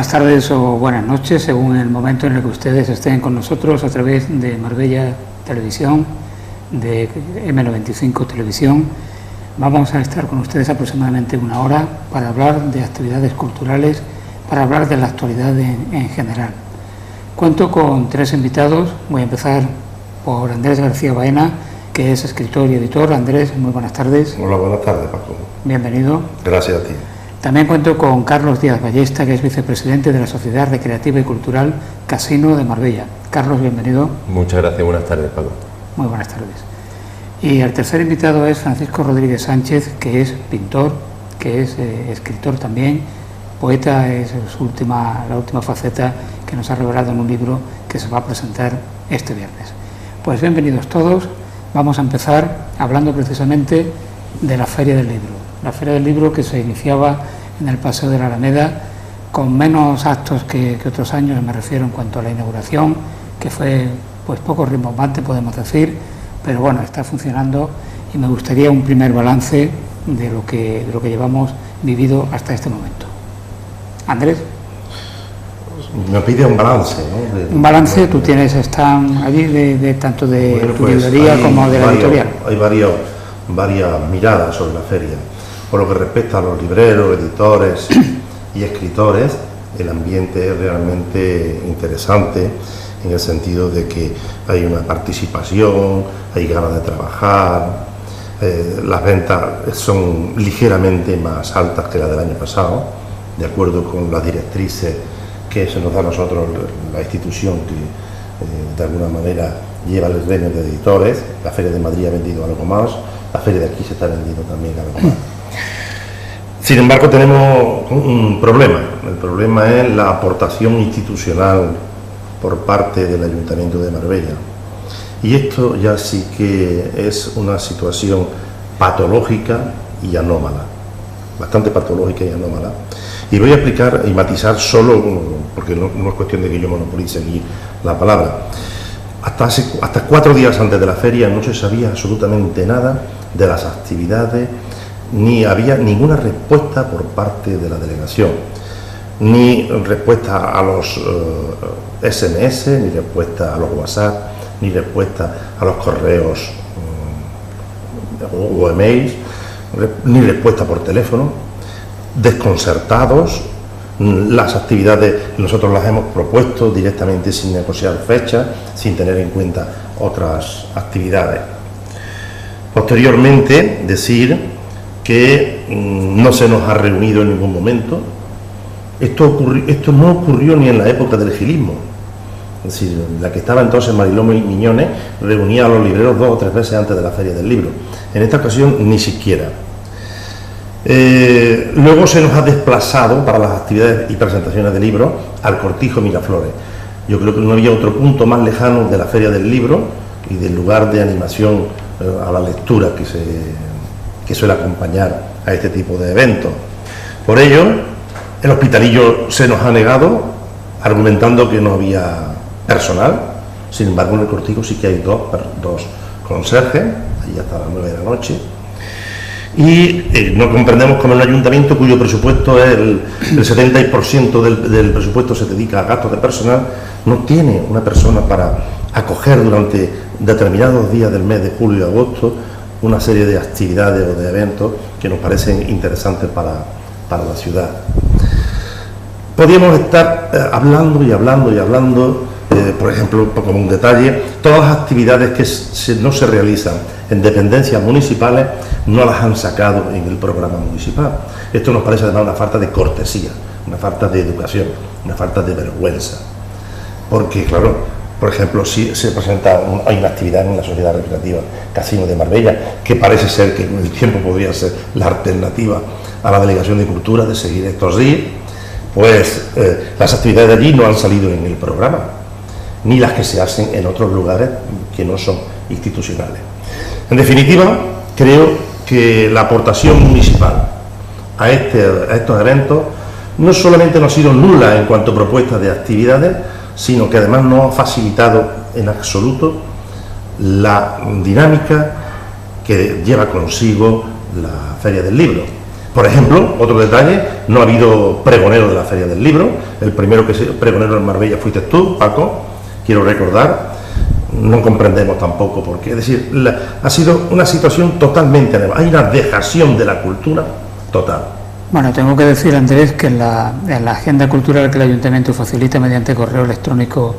Buenas tardes o buenas noches, según el momento en el que ustedes estén con nosotros a través de Marbella Televisión, de M95 Televisión. Vamos a estar con ustedes aproximadamente una hora para hablar de actividades culturales, para hablar de la actualidad en general. Cuento con 3 invitados. Voy a empezar por Andrés García Baena, que es escritor y editor. Andrés, muy buenas tardes. Hola, buenas tardes, Paco. Bienvenido. Gracias a ti. También cuento con Carlos Díaz Ballesta, que es vicepresidente de la Sociedad Recreativa y Cultural Casino de Marbella. Carlos, bienvenido. Muchas gracias, buenas tardes, Paco. Muy buenas tardes. Y el tercer invitado es Francisco Rodríguez Sánchez, que es pintor, que es escritor también, poeta, es la última faceta que nos ha revelado en un libro que se va a presentar este viernes. Pues bienvenidos todos. Vamos a empezar hablando precisamente de la Feria del Libro. La Feria del Libro que se iniciaba en el Paseo de la Alameda con menos actos que otros años, me refiero en cuanto a la inauguración, que fue pues poco rimbombante, podemos decir, pero bueno, está funcionando y me gustaría un primer balance de lo que llevamos vivido hasta este momento. Andrés. Me pide un balance, ¿no? Un balance, tú tienes, están allí tanto de bueno, tu librería como de la editorial. Hay varias miradas sobre la feria. Por lo que respecta a los libreros, editores y escritores, el ambiente es realmente interesante en el sentido de que hay una participación, hay ganas de trabajar, las ventas son ligeramente más altas que las del año pasado, de acuerdo con las directrices que se nos da a nosotros la institución que de alguna manera lleva el gremio de editores. La Feria de Madrid ha vendido algo más, la Feria de aquí se está vendiendo también algo más. Sin embargo, tenemos un problema. El problema es la aportación institucional por parte del Ayuntamiento de Marbella. Y esto ya sí que es una situación patológica y anómala, bastante patológica y anómala. Y voy a explicar y matizar solo, porque no es cuestión de que yo monopolice aquí la palabra. Hasta 4 días antes de la feria no se sabía absolutamente nada de las actividades, ni había ninguna respuesta por parte de la delegación, ni respuesta a los SMS, ni respuesta a los WhatsApp, ni respuesta a los correos o emails, ni respuesta por teléfono. Desconcertados, las actividades nosotros las hemos propuesto directamente sin negociar fechas, sin tener en cuenta otras actividades. Posteriormente, decir que no se nos ha reunido en ningún momento. Esto no ocurrió ni en la época del gilismo. Es decir, la que estaba entonces Mariló Miñones reunía a los libreros 2 o 3 veces antes de la Feria del Libro. En esta ocasión ni siquiera. Luego se nos ha desplazado para las actividades y presentaciones de libros al Cortijo Miraflores. Yo creo que no había otro punto más lejano de la Feria del Libro y del lugar de animación a la lectura que suele acompañar a este tipo de eventos. Por ello, el Hospitalillo se nos ha negado, argumentando que no había personal. Sin embargo, en el Cortijo sí que hay dos conserjes, allí hasta las 9 de la noche. Y no comprendemos cómo el ayuntamiento, cuyo presupuesto es el 70% del presupuesto se dedica a gastos de personal, no tiene una persona para acoger durante determinados días del mes de julio y agosto una serie de actividades o de eventos que nos parecen interesantes para la ciudad. Podríamos estar hablando, por ejemplo, como un detalle, todas las actividades que no se realizan en dependencias municipales no las han sacado en el programa municipal. Esto nos parece además una falta de cortesía, una falta de educación, una falta de vergüenza. Porque, claro, por ejemplo, si se presenta, hay una actividad en la Sociedad Recreativa Casino de Marbella, que parece ser que con el tiempo podría ser la alternativa a la Delegación de Cultura de seguir estos días, pues las actividades de allí no han salido en el programa, ni las que se hacen en otros lugares que no son institucionales. En definitiva, creo que la aportación municipal a estos eventos no solamente no ha sido nula en cuanto a propuestas de actividades, sino que además no ha facilitado en absoluto la dinámica que lleva consigo la Feria del Libro. Por ejemplo, otro detalle, no ha habido pregonero de la Feria del Libro. El primero que se pregonero en Marbella fuiste tú, Paco, quiero recordar. No comprendemos tampoco por qué. Es decir, ha sido una situación totalmente nueva. Hay una dejación de la cultura total. Bueno, tengo que decir, Andrés, que en la agenda cultural que el Ayuntamiento facilita mediante correo electrónico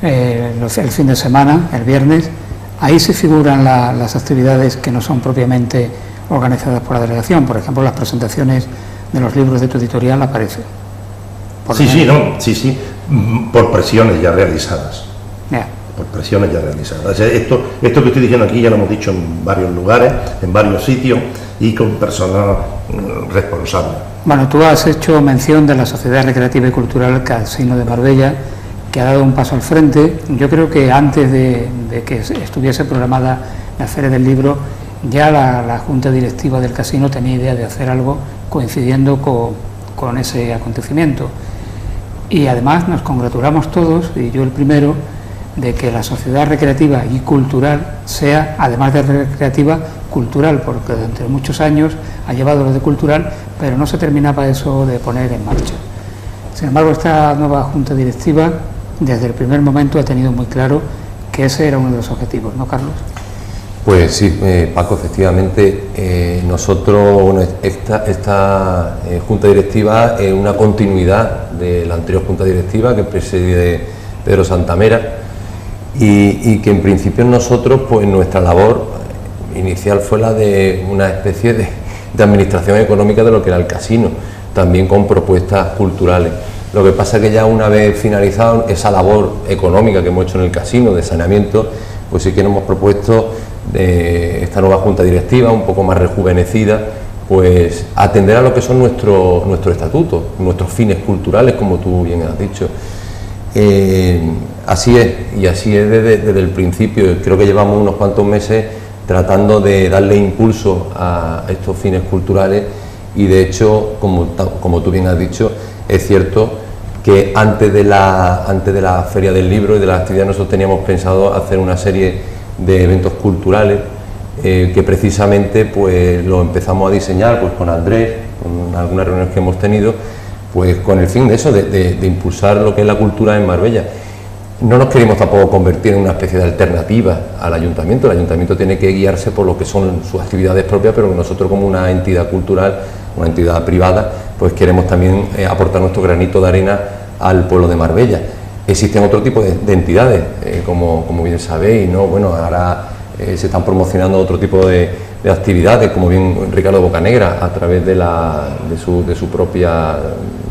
el fin de semana, el viernes, ahí se figuran las actividades que no son propiamente organizadas por la delegación. Por ejemplo, las presentaciones de los libros de tu editorial aparecen. Sí, por presiones ya realizadas. Yeah. Por presiones ya realizadas. O sea, esto que estoy diciendo aquí ya lo hemos dicho en varios lugares, en varios sitios y con personas responsables. Bueno, tú has hecho mención de la Sociedad Recreativa y Cultural Casino de Marbella, que ha dado un paso al frente. Yo creo que antes de que estuviese programada la Feria del Libro, ya la Junta Directiva del Casino tenía idea de hacer algo coincidiendo con ese acontecimiento. Y además nos congratulamos todos, y yo el primero, de que la Sociedad Recreativa y Cultural sea, además de recreativa, cultural, porque durante muchos años ha llevado lo de cultural, pero no se terminaba eso de poner en marcha. Sin embargo, esta nueva Junta Directiva, desde el primer momento, ha tenido muy claro que ese era uno de los objetivos, ¿no, Carlos? Pues sí, Paco, efectivamente, nosotros, esta Junta Directiva es una continuidad de la anterior Junta Directiva que preside Pedro Santamera, y que en principio nosotros, pues nuestra labor inicial fue la de una especie de administración económica de lo que era el casino, también con propuestas culturales. Lo que pasa es que ya una vez finalizada esa labor económica que hemos hecho en el casino de saneamiento, pues sí que nos hemos propuesto esta nueva Junta Directiva, un poco más rejuvenecida, pues atender a lo que son nuestros estatutos, nuestros fines culturales, como tú bien has dicho. Así es, y así es desde el principio. Creo que llevamos unos cuantos meses tratando de darle impulso a estos fines culturales, y de hecho, como tú bien has dicho, es cierto que antes de la Feria del Libro y de la actividad nosotros teníamos pensado hacer una serie de eventos culturales que precisamente pues lo empezamos a diseñar pues con Andrés, con algunas reuniones que hemos tenido, pues con el fin de eso, de impulsar lo que es la cultura en Marbella. No nos queremos tampoco convertir en una especie de alternativa al ayuntamiento. El ayuntamiento tiene que guiarse por lo que son sus actividades propias, pero nosotros, como una entidad cultural, una entidad privada, pues queremos también aportar nuestro granito de arena al pueblo de Marbella. Existen otro tipo de entidades, como bien sabéis, ¿no? Bueno, ahora se están promocionando otro tipo de actividades, como bien Ricardo Bocanegra, a través de su propia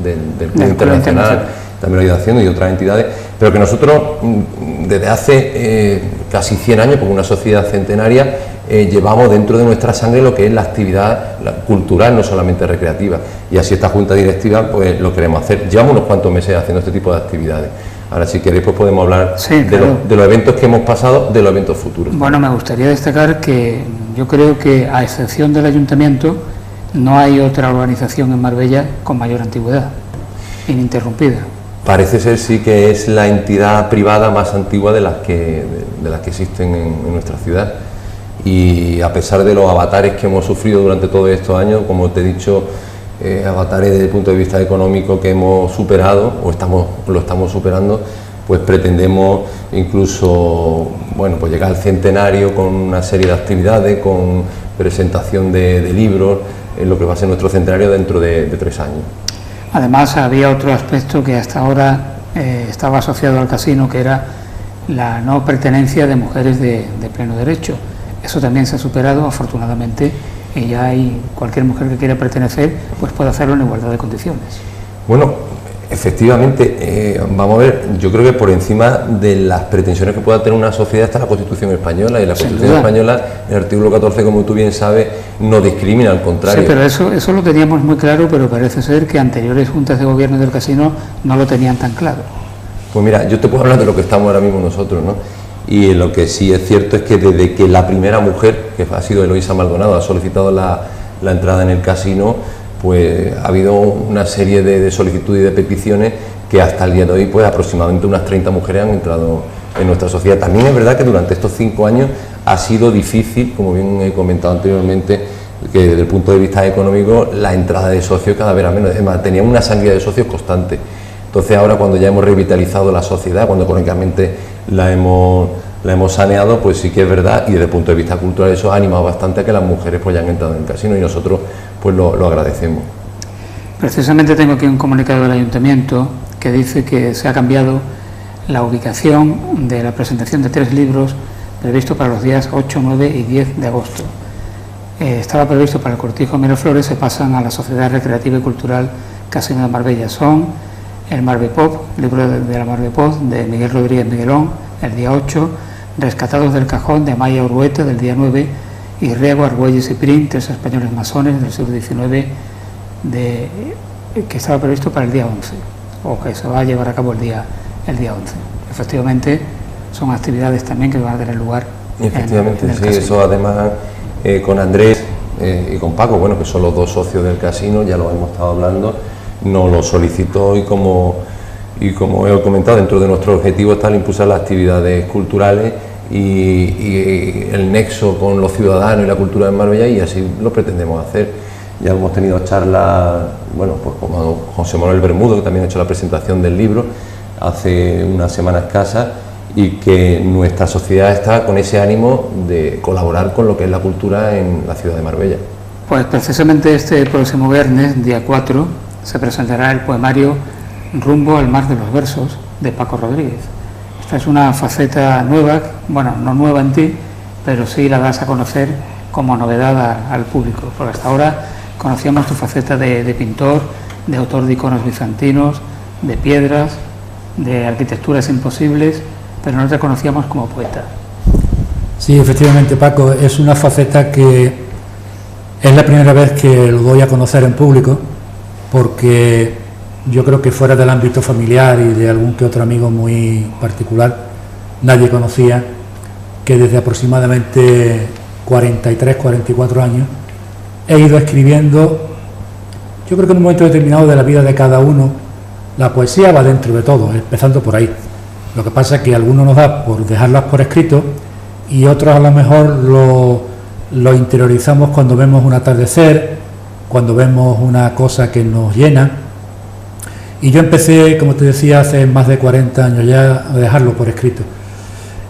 del Club Internacional, también lo ha ido haciendo, y otras entidades, pero que nosotros desde hace casi 100 años, porque una sociedad centenaria, llevamos dentro de nuestra sangre lo que es la actividad cultural, no solamente recreativa, y así esta Junta Directiva pues lo queremos hacer. Llevamos unos cuantos meses haciendo este tipo de actividades. Ahora, si queréis, pues podemos hablar de los eventos que hemos pasado, de los eventos futuros. Bueno, me gustaría destacar que yo creo que, a excepción del ayuntamiento, no hay otra organización en Marbella con mayor antigüedad, ininterrumpida. Parece ser, sí, que es la entidad privada más antigua de las que existen en nuestra ciudad. Y a pesar de los avatares que hemos sufrido durante todos estos años, como te he dicho, avatares desde el punto de vista económico que hemos superado o lo estamos superando, pues pretendemos incluso, bueno, pues llegar al centenario con una serie de actividades, con presentación de libros, en lo que va a ser nuestro centenario dentro de 3 años. Además, había otro aspecto que hasta ahora estaba asociado al casino, que era la no pertenencia de mujeres de pleno derecho. Eso también se ha superado, afortunadamente, y ya hay cualquier mujer que quiera pertenecer, pues puede hacerlo en igualdad de condiciones. Bueno, efectivamente, vamos a ver, yo creo que por encima de las pretensiones que pueda tener una sociedad está la Constitución española, y la Constitución española, el artículo 14, como tú bien sabes, no discrimina, al contrario. Sí, pero eso lo teníamos muy claro, pero parece ser que anteriores juntas de gobierno del casino no lo tenían tan claro. Pues mira, yo te puedo hablar de lo que estamos ahora mismo nosotros, ¿no? Y lo que sí es cierto es que desde que la primera mujer, que ha sido Eloísa Maldonado, ha solicitado la entrada en el casino, pues ha habido una serie de solicitudes y de peticiones que hasta el día de hoy, pues aproximadamente unas 30 mujeres han entrado en nuestra sociedad. También es verdad que durante estos 5 años ha sido difícil, como bien he comentado anteriormente, que desde el punto de vista económico la entrada de socios cada vez era menos, es más, teníamos una sangría de socios constante. Entonces ahora, cuando ya hemos revitalizado la sociedad, cuando económicamente la hemos saneado, pues sí que es verdad, y desde el punto de vista cultural eso ha animado bastante a que las mujeres pues hayan entrado en el casino, y nosotros pues lo agradecemos. Precisamente tengo aquí un comunicado del Ayuntamiento que dice que se ha cambiado la ubicación de la presentación de 3 libros previsto para los días 8, 9 y 10 de agosto. Estaba previsto para el Cortijo Miraflores, se pasan a la Sociedad Recreativa y Cultural Casino de Marbella. Son el Marbepop, libro de la Marbepop de Miguel Rodríguez Miguelón, el día 8, Rescatados del Cajón de Amaya Urueta, del día 9, y Riego, Argüelles y Prin, 3 españoles masones del siglo XIX, que estaba previsto para el día 11, o que se va a llevar a cabo el día 11. Efectivamente, son actividades también que van a tener lugar. Efectivamente, en el sí, casino. eso además con Andrés y con Paco, bueno, que son los 2 socios del casino, ya lo hemos estado hablando, nos lo solicitó, y como he comentado, dentro de nuestro objetivo está el impulsar las actividades culturales y el nexo con los ciudadanos y la cultura de Marbella, y así lo pretendemos hacer. Ya hemos tenido charlas, bueno, pues como José Manuel Bermudo, que también ha hecho la presentación del libro hace unas semanas escasas, y que nuestra sociedad está con ese ánimo de colaborar con lo que es la cultura en la ciudad de Marbella. Pues precisamente este próximo viernes, día 4, se presentará el poemario Rumbo al mar de los versos, de Paco Rodríguez. Esta es una faceta nueva, bueno, no nueva en ti, pero sí la das a conocer como novedad al público, porque hasta ahora conocíamos tu faceta de pintor, de autor de iconos bizantinos, de piedras, de arquitecturas imposibles, pero no te conocíamos como poeta. Sí, efectivamente, Paco, es una faceta que es la primera vez que lo doy a conocer en público, porque yo creo que fuera del ámbito familiar y de algún que otro amigo muy particular, nadie conocía que desde aproximadamente 43, 44 años he ido escribiendo, yo creo que en un momento determinado de la vida de cada uno, la poesía va dentro de todo, empezando por ahí. Lo que pasa es que a algunos nos da por dejarlas por escrito, y otros a lo mejor lo interiorizamos cuando vemos un atardecer, cuando vemos una cosa que nos llena. Y yo empecé, como te decía, hace más de 40 años ya a dejarlo por escrito.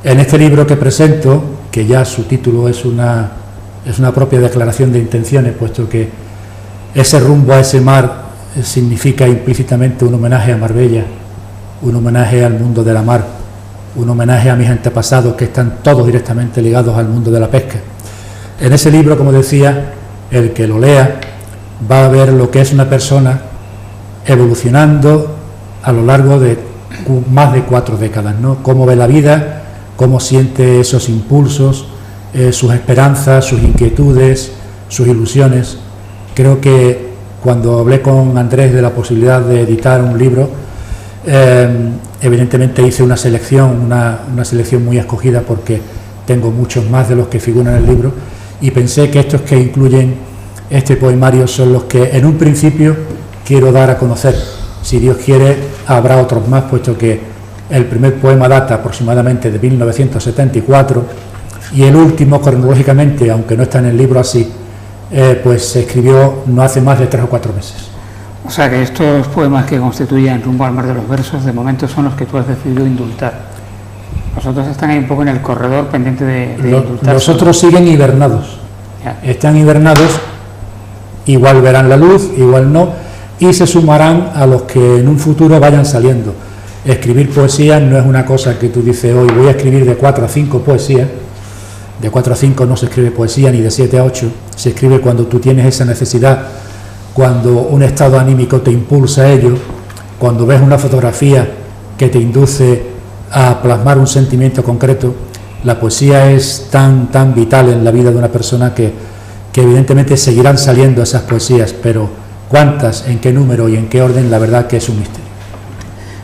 En este libro que presento, que ya su título es una propia declaración de intenciones, puesto que ese rumbo a ese mar significa implícitamente un homenaje a Marbella, un homenaje al mundo de la mar, un homenaje a mis antepasados que están todos directamente ligados al mundo de la pesca. En ese libro, como decía, el que lo lea va a ver lo que es una persona evolucionando a lo largo de más de 4 décadas, ¿no? Cómo ve la vida, cómo siente esos impulsos, sus esperanzas, sus inquietudes, sus ilusiones. Creo que cuando hablé con Andrés de la posibilidad de editar un libro, evidentemente hice una selección muy escogida, porque tengo muchos más de los que figuran en el libro, y pensé que estos que incluyen este poemario son los que en un principio quiero dar a conocer. Si Dios quiere, habrá otros más, puesto que el primer poema data aproximadamente de 1974, y el último, cronológicamente, aunque no está en el libro así, pues se escribió no hace más de 3 o 4 meses. O sea que estos poemas que constituyen Rumbo al mar de los versos, de momento son los que tú has decidido indultar. Los otros están ahí un poco en el corredor pendiente de indultar. Los otros siguen hibernados. Ya. Están hibernados, igual verán la luz, igual no, y se sumarán a los que en un futuro vayan saliendo. Escribir poesía no es una cosa que tú dices hoy voy a escribir de 4 a 5 poesías. De 4 a 5 no se escribe poesía, ni de 7 a 8. Se escribe cuando tú tienes esa necesidad, cuando un estado anímico te impulsa a ello, cuando ves una fotografía que te induce a plasmar un sentimiento concreto. La poesía es tan vital en la vida de una persona que evidentemente seguirán saliendo esas poesías, pero cuántas, en qué número y en qué orden, la verdad que es un misterio.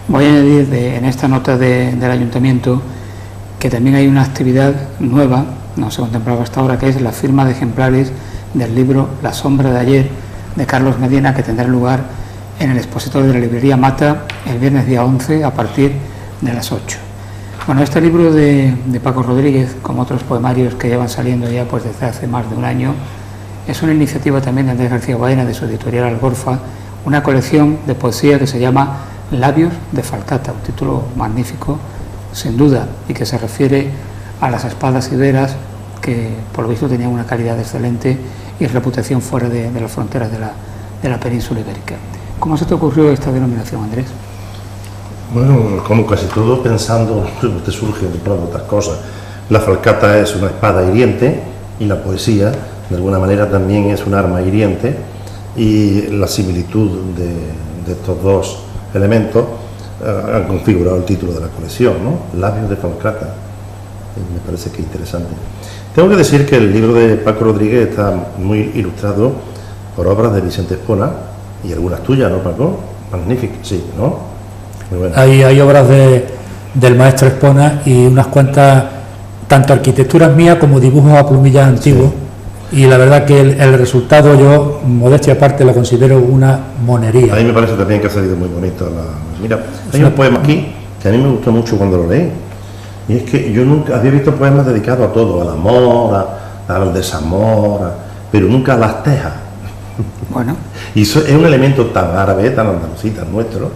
Voy a añadir en esta nota del Ayuntamiento que también hay una actividad nueva, no se contemplaba hasta ahora, que es la firma de ejemplares del libro La sombra de ayer, de Carlos Medina, que tendrá lugar en el expositorio de la librería Mata el viernes día 11 a partir de las 8. Bueno, este libro de Paco Rodríguez, como otros poemarios que llevan saliendo ya pues desde hace más de un año, es una iniciativa también de Andrés García Baena, de su editorial Algorfa, una colección de poesía que se llama Labios de Falcata, un título magnífico, sin duda, y que se refiere a las espadas iberas que por lo visto tenían una calidad excelente y reputación fuera de las fronteras de la península ibérica. ¿Cómo se te ocurrió esta denominación, Andrés? Bueno, como casi todo, pensando, te surgen de pronto otras cosas. La falcata es una espada hiriente y la poesía, de alguna manera, también es un arma hiriente, y la similitud de estos dos elementos han configurado el título de la colección, ¿no? Labios de Falcata. Me parece que interesante. Tengo que decir que el libro de Paco Rodríguez está muy ilustrado por obras de Vicente Espona y algunas tuyas, ¿no, Paco? Magnífico, sí, ¿no? Muy bueno. Hay obras del maestro Espona y unas cuantas, tanto arquitecturas mías como dibujos a plumillas antiguos. Sí. Y la verdad que el resultado, yo, modestia aparte, lo considero una monería. A mí me parece también que ha salido muy bonito. Mira, hay un poema aquí que a mí me gustó mucho cuando lo leí. Y es que yo nunca había visto poemas dedicados a todo, al amor, al desamor, pero nunca a las tejas. Bueno. Y eso es un elemento tan árabe, tan andalusí, tan nuestro.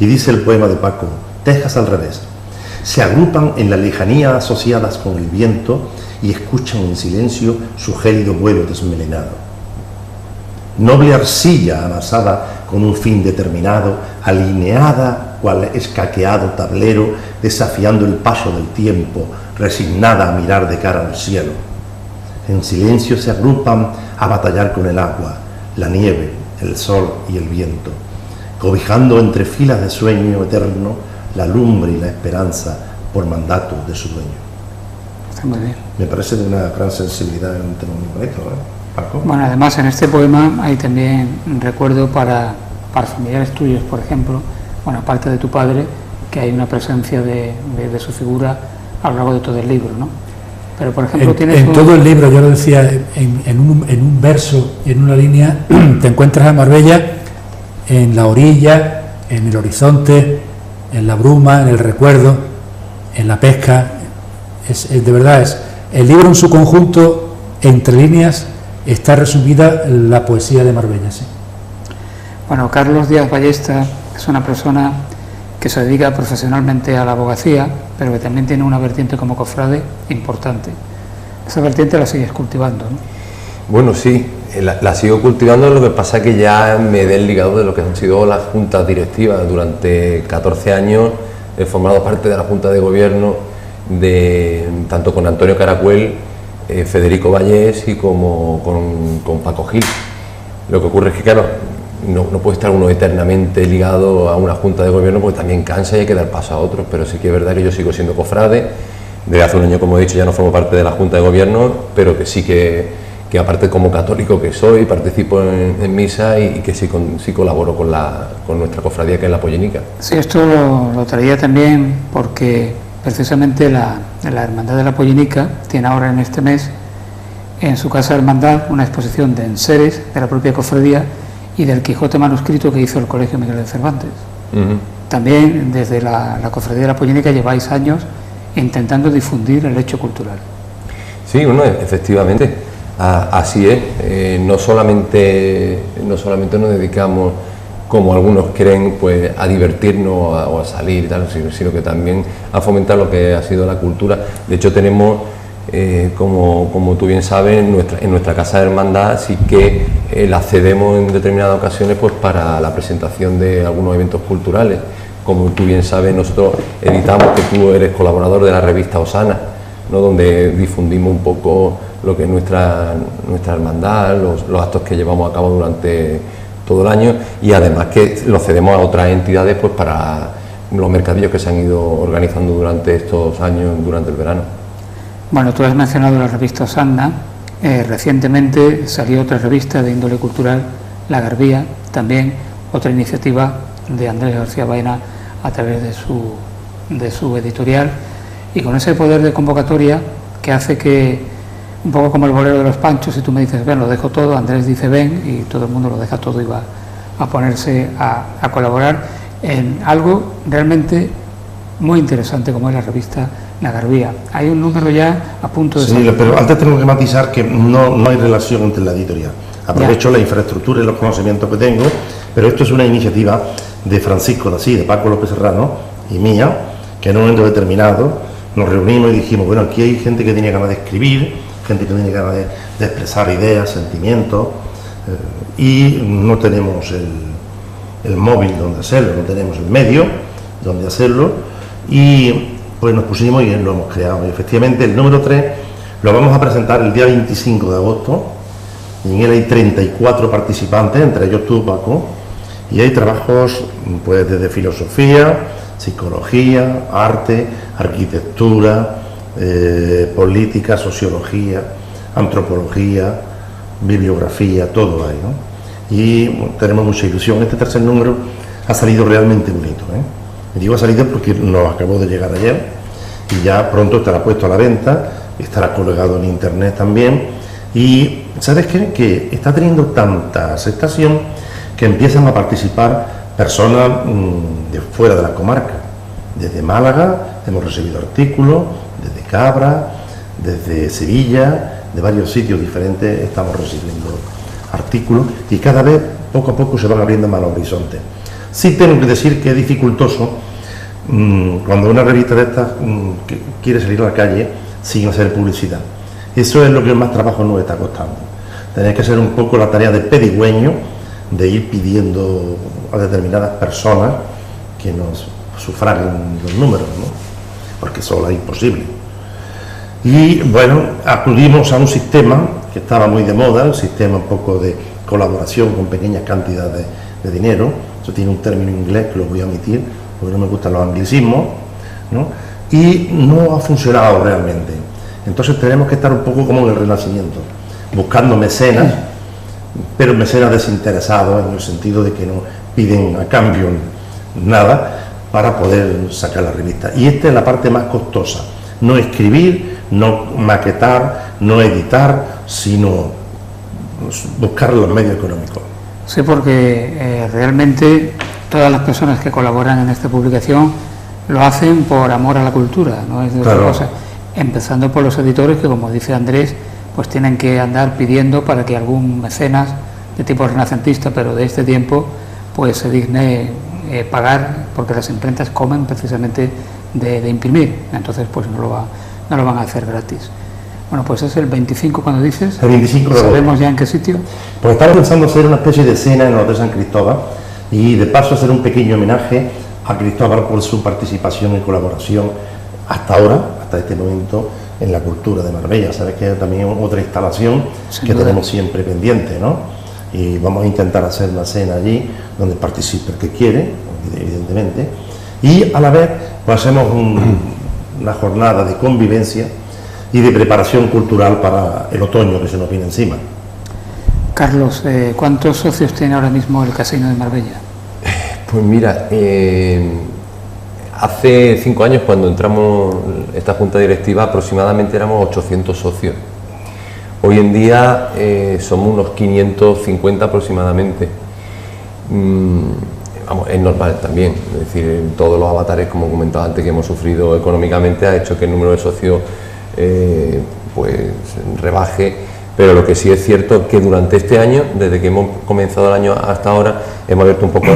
Y dice el poema de Paco: tejas al revés. Se agrupan en la lejanía asociadas con el viento y escuchan en silencio su gélido vuelo desmelenado. Noble arcilla amasada con un fin determinado, alineada cual escaqueado tablero, desafiando el paso del tiempo, resignada a mirar de cara al cielo. En silencio se agrupan a batallar con el agua, la nieve, el sol y el viento, cobijando entre filas de sueño eterno la lumbre y la esperanza por mandato de su dueño. Está muy bien. Me parece de una gran sensibilidad en un tema muy bonito, ¿eh, Paco? Bueno, además en este poema hay también un recuerdo para familiares tuyos, por ejemplo, bueno, aparte de tu padre, que hay una presencia de su figura a lo largo de todo el libro, ¿no? Pero, por ejemplo, en todo el libro, yo lo decía, en un verso y en una línea, te encuentras a Marbella en la orilla, en el horizonte, en la bruma, en el recuerdo, en la pesca. De verdad, el libro en su conjunto, entre líneas, está resumida la poesía de Marbella, sí. Bueno, Carlos Díaz Ballesta es una persona que se dedica profesionalmente a la abogacía, pero que también tiene una vertiente como cofrade importante. Esa vertiente la sigues cultivando, ¿no? Bueno, sí, la sigo cultivando, lo que pasa es que ya me he desligado de lo que han sido las juntas directivas. Durante 14 años he formado parte de la Junta de Gobierno, tanto con Antonio Caracuel, Federico Vallés y como con Paco Gil. Lo que ocurre es que, claro, no puede estar uno eternamente ligado a una junta de gobierno, porque también cansa y hay que dar paso a otros, pero sí que es verdad que yo sigo siendo cofrade. Desde hace un año, como he dicho, ya no formo parte de la junta de gobierno, pero que sí que aparte, como católico que soy, participo en misa y que sí colaboro con nuestra cofradía, que es la Pollenica. Sí, esto lo traía también porque precisamente la Hermandad de la Pollenica tiene ahora en este mes en su casa de hermandad una exposición de enseres de la propia cofradía y del Quijote manuscrito que hizo el Colegio Miguel de Cervantes. También desde la Cofradía de la Pollenica lleváis años intentando difundir el hecho cultural. Sí, bueno, efectivamente, así es. No solamente nos dedicamos, como algunos creen, pues a divertirnos o a salir y tal, sino que también a fomentar lo que ha sido la cultura. De hecho, tenemos, como tú bien sabes, en nuestra casa de hermandad sí que la cedemos en determinadas ocasiones pues para la presentación de algunos eventos culturales. Como tú bien sabes, nosotros editamos, que tú eres colaborador de la revista Osana, ¿no?, donde difundimos un poco lo que es nuestra hermandad, los actos que llevamos a cabo durante todo el año, y además que lo cedemos a otras entidades pues para los mercadillos que se han ido organizando durante estos años, durante el verano. Bueno, tú has mencionado la revista Osana. Recientemente salió otra revista de índole cultural, La Garbía, también otra iniciativa de Andrés García Baena a través de su editorial, y con ese poder de convocatoria que hace que, un poco como el bolero de los Panchos, si tú me dices ven, lo dejo todo, Andrés dice ven, y todo el mundo lo deja todo y va a ponerse a colaborar en algo realmente muy interesante como es la revista la Garbía. Hay un número ya a punto de Sí, salir. pero antes tengo que matizar que no hay relación entre la editorial. Aprovecho la infraestructura y los conocimientos que tengo, pero esto es una iniciativa de Francisco de Asís, de Paco López Serrano y mía, que en un momento determinado nos reunimos y dijimos, bueno, aquí hay gente que tiene ganas de escribir, gente que tiene ganas de expresar ideas, sentimientos, y no tenemos el móvil donde hacerlo, no tenemos el medio donde hacerlo, y pues nos pusimos y lo hemos creado. Y efectivamente el número 3 lo vamos a presentar el día 25 de agosto, y en él hay 34 participantes, entre ellos tú, Paco, y hay trabajos pues desde filosofía, psicología, arte, arquitectura, política, sociología, antropología, bibliografía, todo hay, ¿no? Y bueno, tenemos mucha ilusión. Este tercer número ha salido realmente bonito, ¿eh? Y digo ha salido porque nos acabó de llegar ayer y ya pronto estará puesto a la venta, estará colgado en internet también. Y ¿sabes qué? Que está teniendo tanta aceptación que empiezan a participar personas de fuera de la comarca. Desde Málaga hemos recibido artículos, desde Cabra, desde Sevilla, de varios sitios diferentes estamos recibiendo artículos y cada vez poco a poco se van abriendo más los horizontes. Sí tengo que decir que es dificultoso cuando una revista de estas que quiere salir a la calle sin hacer publicidad. Eso es lo que más trabajo nos está costando. Tenéis que hacer un poco la tarea de pedigüeño, de ir pidiendo a determinadas personas que nos sufraguen los números, ¿no? Porque solo es imposible. Y bueno, acudimos a un sistema que estaba muy de moda, un sistema un poco de colaboración con pequeñas cantidades de dinero. Eso tiene un término inglés que lo voy a omitir porque no me gustan los anglicismos, ¿no? Y no ha funcionado realmente. Entonces tenemos que estar un poco como en el Renacimiento, buscando mecenas, pero mecenas desinteresados en el sentido de que no piden a cambio nada para poder sacar la revista. Y esta es la parte más costosa, no escribir, no maquetar, no editar, sino buscar los medios económicos. Sí, porque realmente todas las personas que colaboran en esta publicación lo hacen por amor a la cultura, no es de otra cosa. Empezando por los editores que, como dice Andrés, pues tienen que andar pidiendo para que algún mecenas de tipo renacentista, pero de este tiempo, pues se digne pagar, porque las imprentas comen precisamente de imprimir, entonces pues no lo van a hacer gratis. Bueno, pues es el 25 cuando dices. El 25 de agosto. ¿Sabemos ya en qué sitio? Pues estamos pensando hacer una especie de cena en el Hotel San Cristóbal y de paso hacer un pequeño homenaje a Cristóbal por su participación y colaboración hasta ahora, hasta este momento, en la cultura de Marbella. Sabes que es también otra instalación que tenemos siempre pendiente, ¿no? Y vamos a intentar hacer una cena allí donde participe el que quiere, evidentemente, y a la vez pues hacemos una jornada de convivencia y de preparación cultural para el otoño que se nos viene encima. Carlos, ¿cuántos socios tiene ahora mismo el Casino de Marbella? Pues mira, hace 5 años cuando entramos esta junta directiva aproximadamente éramos 800 socios. Hoy en día somos unos 550 aproximadamente. Vamos, es normal también, es decir, todos los avatares, como comentaba antes, que hemos sufrido económicamente ha hecho que el número de socios pues rebaje, pero lo que sí es cierto es que durante este año, desde que hemos comenzado el año hasta ahora, hemos abierto un poco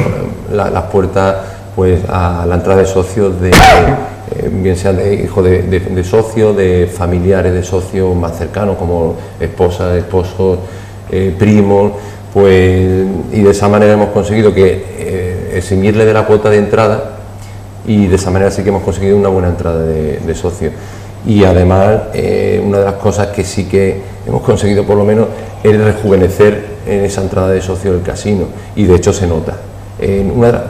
las puertas pues a la entrada de socios, bien sean de hijos de socios, de familiares de socios más cercanos como esposas, esposos, primos, pues, y de esa manera hemos conseguido que eximirle de la cuota de entrada, y de esa manera sí que hemos conseguido una buena entrada de socios. Y además una de las cosas que sí que hemos conseguido por lo menos es rejuvenecer en esa entrada de socios del casino, y de hecho se nota.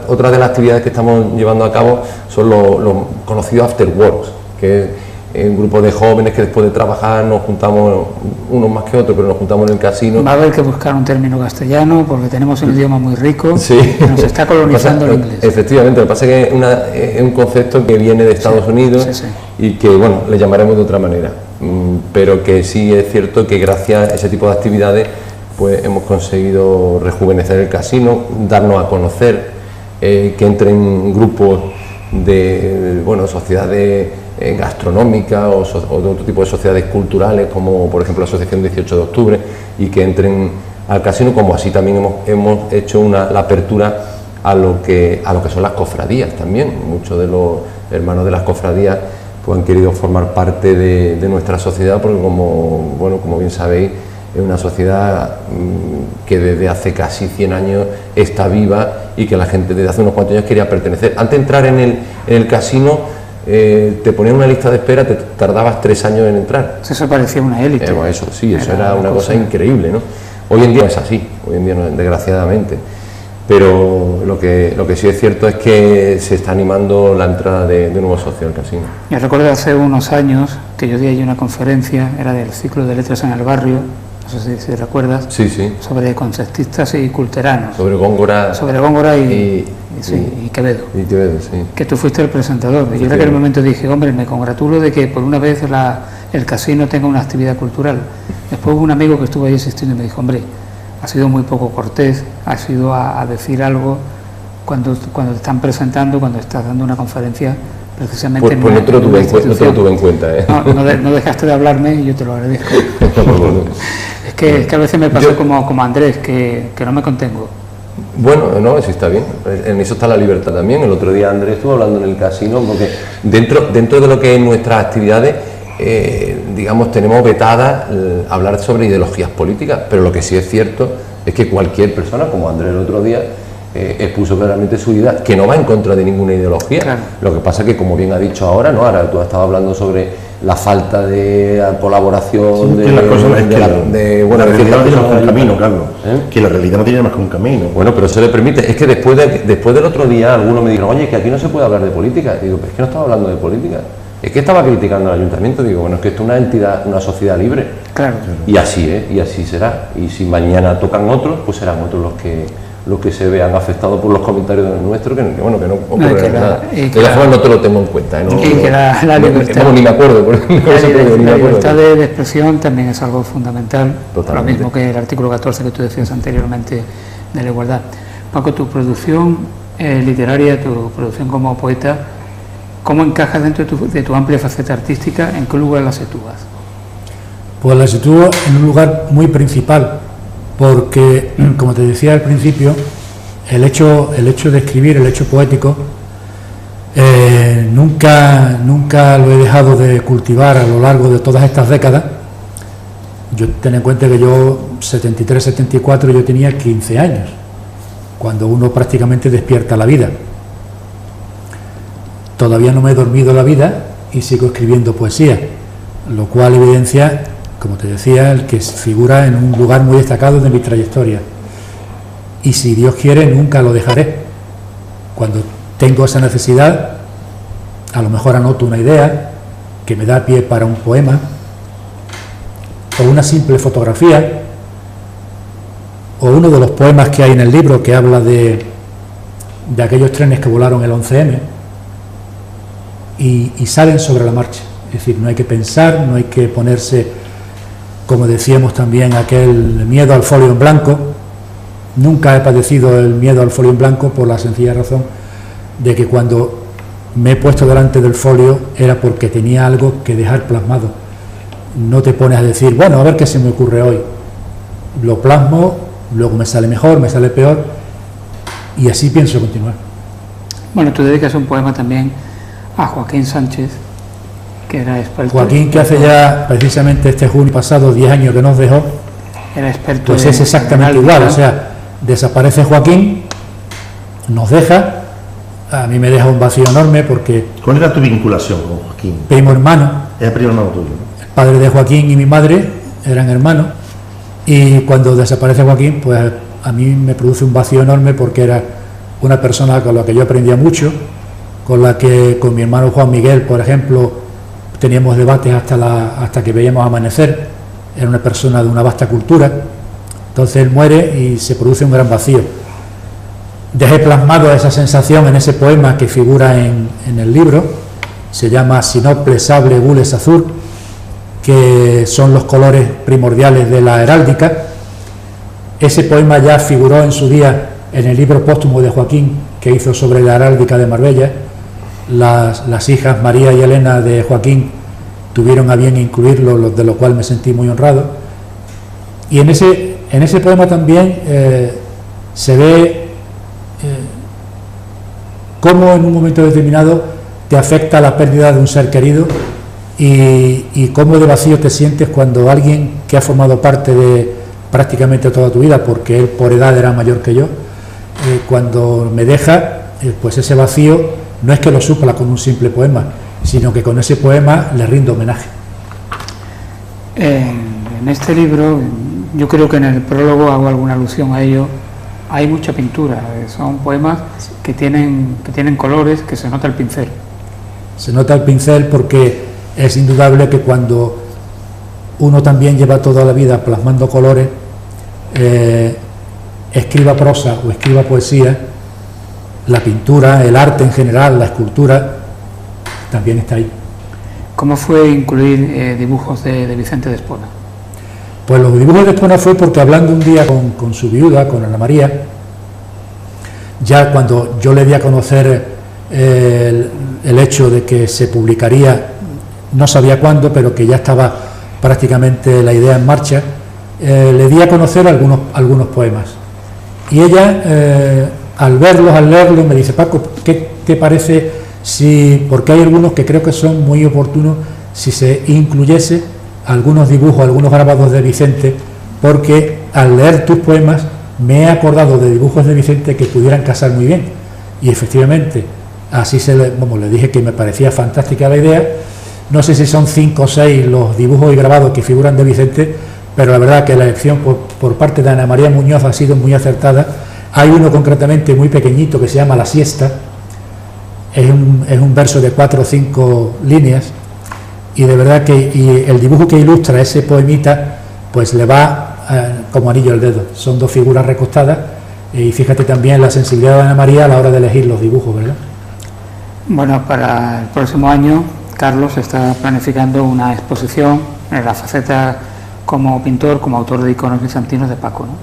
Otra de las actividades que estamos llevando a cabo son los conocidos after works, que es un grupo de jóvenes que después de trabajar nos juntamos, unos más que otros, pero nos juntamos en el casino. Va a haber que buscar un término castellano porque tenemos un idioma muy rico, sí, que nos está colonizando el inglés. Efectivamente, lo que pasa es que es un concepto que viene de Estados Unidos, sí, sí. Y que, bueno, le llamaremos de otra manera, pero que sí es cierto que gracias a ese tipo de actividades pues hemos conseguido rejuvenecer el casino, darnos a conocer, que entren grupos bueno, sociedades gastronómicas o de otro tipo de sociedades culturales, como por ejemplo la Asociación 18 de Octubre, y que entren al casino, como así también hemos hecho la apertura a lo que son las cofradías también. Muchos de los hermanos de las cofradías pues han querido formar parte de nuestra sociedad, porque como bien sabéis, es una sociedad que desde hace casi 100 años está viva y que la gente desde hace unos cuantos años quería pertenecer. Antes de entrar en el casino, te ponían una lista de espera, te tardabas 3 años en entrar. Eso parecía una élite. Eso sí, eso era una cosa increíble, ¿no? Hoy en día no es así, hoy en día no, desgraciadamente. Pero lo que sí es cierto es que se está animando la entrada de nuevos socios al casino. Yo recuerdo hace unos años que yo di allí una conferencia, era del ciclo de letras en el barrio, no sé si recuerdas, sí, sí, sobre concertistas y culteranos. Sobre Góngora y Quevedo. Y Quevedo, sí. Que tú fuiste el presentador. Yo en aquel momento dije, hombre, me congratulo de que por una vez el casino tenga una actividad cultural. Después hubo un amigo que estuvo ahí asistiendo y me dijo, hombre, ha sido muy poco cortés, ha sido a decir algo cuando te están presentando, cuando estás dando una conferencia, precisamente pues no te lo tuve en cuenta. No dejaste de hablarme y yo te lo agradezco. Es que a veces me pasa como Andrés, que no me contengo. Bueno, no, eso está bien, en eso está la libertad también. El otro día Andrés estuvo hablando en el casino, porque dentro de lo que es nuestras actividades, digamos, tenemos vetada hablar sobre ideologías políticas, pero lo que sí es cierto es que cualquier persona, como Andrés el otro día, expuso claramente su idea, que no va en contra de ninguna ideología. Claro. Lo que pasa es que, como bien ha dicho ahora tú has estado hablando sobre la falta de colaboración, sí, la realidad no tiene más que un camino, Carlos. Que la realidad no tiene más que un camino. Bueno, pero se le permite. Es que después del otro día algunos me dijeron, oye, que aquí no se puede hablar de política. Y digo, es que no estaba hablando de política. Es que estaba criticando al ayuntamiento. Digo, bueno, es que esto es una entidad, una sociedad libre. Claro. Y así y así será. Y si mañana tocan otros, pues serán otros los que se vean afectados por los comentarios nuestros, que no ocurre nada. De todas formas, no te lo tengo en cuenta. La libertad, ni me acuerdo. La libertad de expresión también es algo fundamental. Totalmente. Lo mismo que el artículo 14 que tú decías anteriormente de la igualdad. Paco, tu producción literaria, tu producción como poeta, ¿cómo encaja dentro de tu amplia faceta artística? ¿En qué lugar la sitúas? Pues la sitúo en un lugar muy principal, porque, como te decía al principio, el hecho de escribir, el hecho poético, nunca lo he dejado de cultivar a lo largo de todas estas décadas. Yo ten en cuenta que yo, 73, 74, yo tenía 15 años, cuando uno prácticamente despierta la vida. Todavía no me he dormido la vida y sigo escribiendo poesía, lo cual evidencia, como te decía, el que figura en un lugar muy destacado de mi trayectoria. Y si Dios quiere, nunca lo dejaré. Cuando tengo esa necesidad, a lo mejor anoto una idea que me da pie para un poema, o una simple fotografía, o uno de los poemas que hay en el libro que habla de aquellos trenes que volaron el 11M, y salen sobre la marcha. Es decir, no hay que pensar, no hay que ponerse, como decíamos también, aquel miedo al folio en blanco. Nunca he padecido el miedo al folio en blanco, por la sencilla razón de que cuando me he puesto delante del folio era porque tenía algo que dejar plasmado. No te pones a decir, bueno, a ver qué se me ocurre hoy. Lo plasmo, luego me sale mejor, me sale peor, y así pienso continuar. Bueno, tú dedicas un poema también a Joaquín Sánchez, que era experto. Joaquín, que hace ya precisamente este junio pasado 10 años que nos dejó, era experto. Pues es exactamente igual, o sea, desaparece Joaquín, nos deja, a mí me deja un vacío enorme porque... ¿Cuál era tu vinculación con Joaquín? Primo hermano. Era primo hermano tuyo, ¿no? El padre de Joaquín y mi madre eran hermanos, y cuando desaparece Joaquín, pues a mí me produce un vacío enorme, porque era una persona con la que yo aprendía mucho, con la que con mi hermano Juan Miguel, por ejemplo, teníamos debates hasta que veíamos amanecer. Era una persona de una vasta cultura. Entonces él muere y se produce un gran vacío. Dejé plasmado esa sensación en ese poema que figura en el libro. Se llama Sinople, Sable, Gules, Azur, que son los colores primordiales de la heráldica. Ese poema ya figuró en su día en el libro póstumo de Joaquín, que hizo sobre la heráldica de Marbella, las hijas María y Elena de Joaquín tuvieron a bien incluirlo, de lo cual me sentí muy honrado. Y en ese poema también se ve cómo en un momento determinado te afecta la pérdida de un ser querido y cómo de vacío te sientes cuando alguien que ha formado parte de prácticamente toda tu vida, porque él por edad era mayor que yo, cuando me deja, pues ese vacío no es que lo supla con un simple poema, sino que con ese poema le rindo homenaje. En este libro, yo creo que en el prólogo hago alguna alusión a ello, hay mucha pintura, son poemas que tienen colores, que se nota el pincel. Se nota el pincel porque es indudable que cuando uno también lleva toda la vida plasmando colores, escriba prosa o escriba poesía, la pintura, el arte en general, la escultura, también está ahí. ¿Cómo fue incluir dibujos de Vicente de Espona? Pues los dibujos de Espona fue porque hablando un día con su viuda, con Ana María, ya cuando yo le di a conocer el hecho de que se publicaría, no sabía cuándo, pero que ya estaba prácticamente la idea en marcha, le di a conocer algunos poemas. Y ella, al leerlos, me dice: Paco, ¿qué te parece si, porque hay algunos que creo que son muy oportunos, si se incluyese algunos dibujos, algunos grabados de Vicente, porque al leer tus poemas me he acordado de dibujos de Vicente que pudieran casar muy bien? Y efectivamente, así le dije que me parecía fantástica la idea. No sé si son 5 o 6 los dibujos y grabados que figuran de Vicente, pero la verdad que la elección por parte de Ana María Muñoz ha sido muy acertada. Hay uno concretamente muy pequeñito que se llama La Siesta, es un verso de 4 o 5 líneas, y de verdad que el dibujo que ilustra ese poemita pues le va como anillo al dedo. Son 2 figuras recostadas, y fíjate también la sensibilidad de Ana María a la hora de elegir los dibujos, ¿verdad? Bueno, para el próximo año Carlos está planificando una exposición en la faceta como pintor, como autor de iconos bizantinos de Paco, ¿no?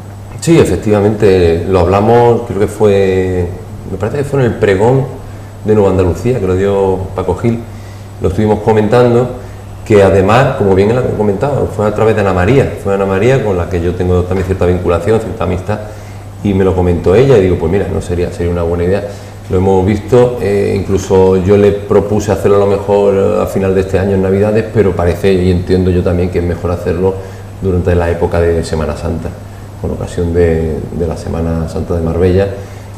Sí, efectivamente, lo hablamos, creo que me parece que fue en el pregón de Nueva Andalucía, que lo dio Paco Gil, lo estuvimos comentando, que además, como bien él ha comentado, fue a través de Ana María, con la que yo tengo también cierta vinculación, cierta amistad, y me lo comentó ella, y digo, pues mira, no sería una buena idea. Lo hemos visto, incluso yo le propuse hacerlo a lo mejor a final de este año en Navidades, pero parece, y entiendo yo también, que es mejor hacerlo durante la época de Semana Santa, con ocasión de la Semana Santa de Marbella,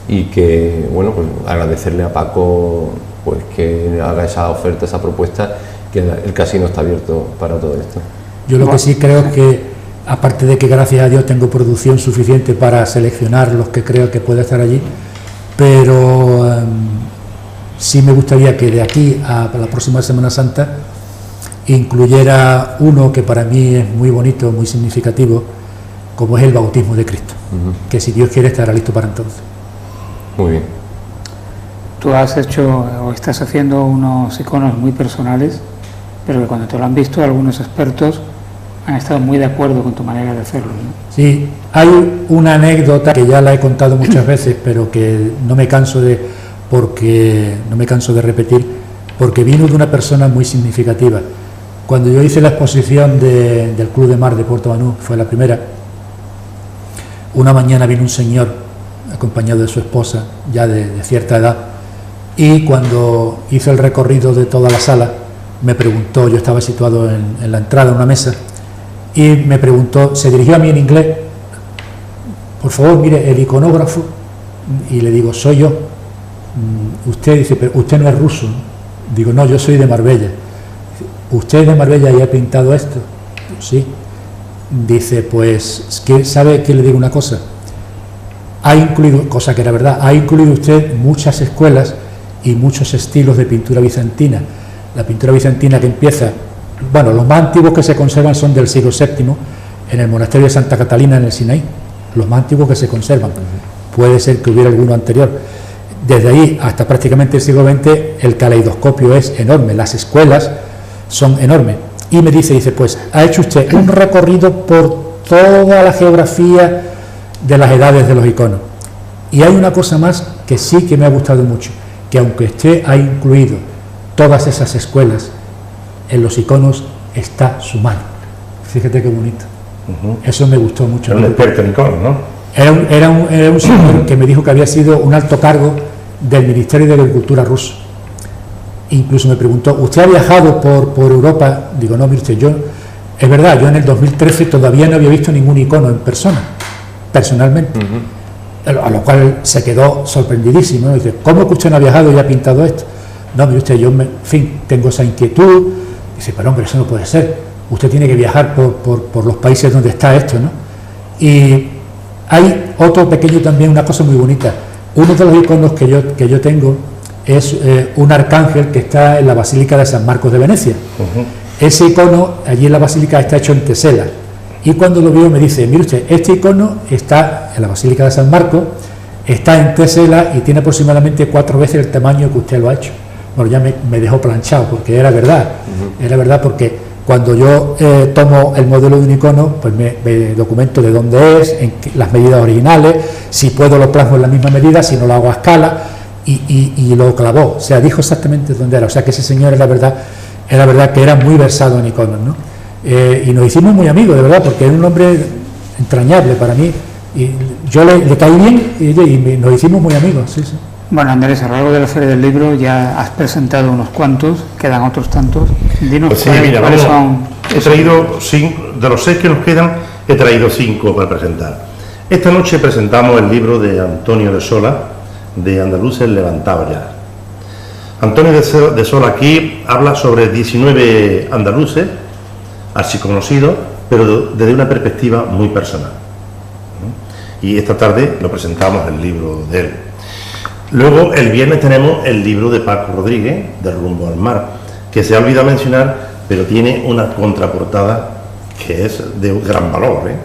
y que, bueno, pues agradecerle a Paco pues que haga esa oferta, esa propuesta, que el casino está abierto para todo esto. Yo lo que sí creo es que, aparte de que gracias a Dios tengo producción suficiente para seleccionar los que creo que puede estar allí, pero sí me gustaría que de aquí a la próxima Semana Santa incluyera uno que para mí es muy bonito, muy significativo, como es el bautismo de Cristo, que si Dios quiere estará listo para entonces. Muy bien. Tú has hecho o estás haciendo unos iconos muy personales, pero que cuando te lo han visto algunos expertos han estado muy de acuerdo con tu manera de hacerlo, ¿no? Sí, hay una anécdota que ya la he contado muchas veces, pero que no me canso de repetir, porque vino de una persona muy significativa. Cuando yo hice la exposición del Club de Mar de Puerto Banús, fue la primera, una mañana vino un señor acompañado de su esposa, ya de cierta edad, y cuando hizo el recorrido de toda la sala, me preguntó, yo estaba situado en la entrada de una mesa, y me preguntó, se dirigió a mí en inglés: por favor, mire, el iconógrafo. Y le digo, soy yo. Usted dice, pero usted no es ruso, ¿no? Digo, no, yo soy de Marbella. ¿Usted es de Marbella y ha pintado esto? Sí. Dice, pues, ¿sabe qué le digo una cosa? Ha incluido, cosa que era verdad, ha incluido usted muchas escuelas y muchos estilos de pintura bizantina. La pintura bizantina que empieza, bueno, los más antiguos que se conservan son del siglo VII, en el monasterio de Santa Catalina en el Sinaí, los más antiguos que se conservan. Puede ser que hubiera alguno anterior. Desde ahí hasta prácticamente el siglo XX el caleidoscopio es enorme, las escuelas son enormes. Y me dice, pues ha hecho usted un recorrido por toda la geografía de las edades de los iconos. Y hay una cosa más que sí que me ha gustado mucho, que aunque usted ha incluido todas esas escuelas, en los iconos está su mano. Fíjate qué bonito. Eso me gustó mucho. Era un experto en iconos, ¿no? Era un señor que me dijo que había sido un alto cargo del Ministerio de Agricultura ruso. Incluso me preguntó, ¿usted ha viajado por Europa? Digo, no, mire usted, yo, es verdad, yo en el 2013 todavía no había visto ningún icono en persona, personalmente. A lo cual se quedó sorprendidísimo, ¿no? Dice, ¿cómo que usted no ha viajado y ha pintado esto? No, mire usted, yo, en fin, tengo esa inquietud. Dice, pero hombre, eso no puede ser. Usted tiene que viajar por los países donde está esto, ¿no? Y hay otro pequeño también, una cosa muy bonita. Uno de los iconos que yo tengo es un arcángel que está en la Basílica de San Marcos de Venecia. Ese icono, allí en la Basílica, está hecho en tesela. Y cuando lo vio me dice, mire usted, este icono está en la Basílica de San Marcos, está en tesela y tiene aproximadamente 4 veces el tamaño que usted lo ha hecho. Bueno, ya me dejó planchado, porque era verdad. Era verdad porque cuando yo tomo el modelo de un icono, pues me documento de dónde es, las medidas originales, si puedo lo plasmo en la misma medida, si no lo hago a escala, y lo clavó. O sea, dijo exactamente dónde era. O sea, que ese señor era verdad que era muy versado en iconos, ¿no? Y nos hicimos muy amigos, de verdad, porque era un hombre entrañable para mí. Y yo le caí bien y nos hicimos muy amigos, sí, sí. Bueno, Andrés, a lo largo de la Feria del Libro ya has presentado unos cuantos, quedan otros tantos. Dinos pues sí, cuáles son. He traído 5, de los 6 que nos quedan, he traído 5 para presentar. Esta noche presentamos el libro de Antonio de Sola, de Andaluces Levantados ya. Antonio de Sola aquí habla sobre 19 andaluces, archiconocidos, pero desde una perspectiva muy personal. Y esta tarde lo presentamos el libro de él. Luego, el viernes tenemos el libro de Paco Rodríguez, de Rumbo al Mar, que se ha olvidado mencionar, pero tiene una contraportada que es de un gran valor, ¿eh?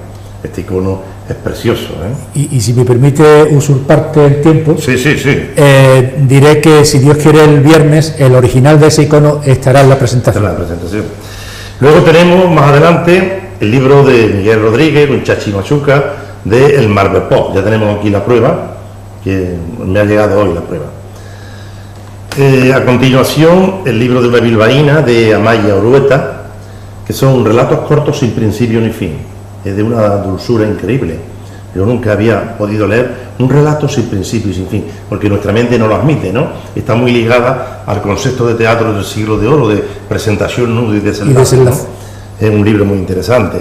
Este icono es precioso, ¿eh? Y si me permite usurparte el tiempo, sí. Diré que si Dios quiere el viernes, el original de ese icono estará en la presentación. Luego tenemos más adelante el libro de Miguel Rodríguez, con Chachi Machuca, de El Mar de Pop. Ya tenemos aquí la prueba, que me ha llegado hoy la prueba. A continuación, el libro de una bilbaína de Amaya Orueta, que son relatos cortos sin principio ni fin. Es de una dulzura increíble. Yo nunca había podido leer un relato sin principio y sin fin, porque nuestra mente no lo admite, ¿no? Está muy ligada al concepto de teatro del siglo de oro, de presentación, nudo y desenlace, ¿no? Es un libro muy interesante.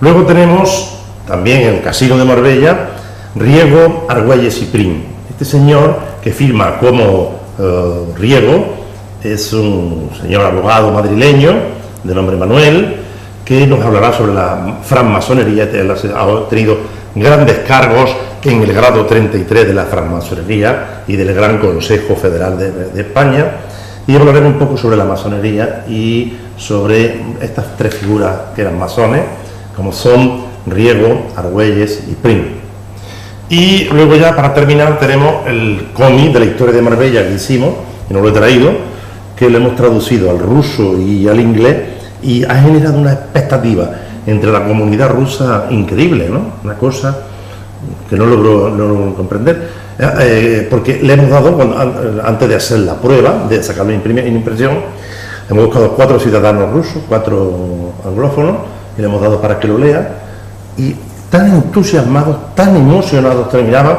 Luego tenemos también en el Casino de Marbella, Riego, Argüelles y Prim. Este señor que firma como Riego es un señor abogado madrileño de nombre Manuel, que nos hablará sobre la francmasonería. Él ha tenido grandes cargos en el grado 33 de la francmasonería y del Gran Consejo Federal de España, y hablaremos un poco sobre la masonería y sobre estas 3 figuras que eran masones, como son Riego, Argüelles y Prim. Y luego ya para terminar tenemos el cómic de la historia de Marbella que hicimos, y nos lo he traído, que lo hemos traducido al ruso y al inglés, y ha generado una expectativa entre la comunidad rusa increíble, ¿no? Una cosa que no logro comprender, porque le hemos dado, antes de hacer la prueba, de sacarlo en impresión, hemos buscado 4 ciudadanos rusos, 4 anglófonos, y le hemos dado para que lo lea, y tan entusiasmados, tan emocionados terminaban,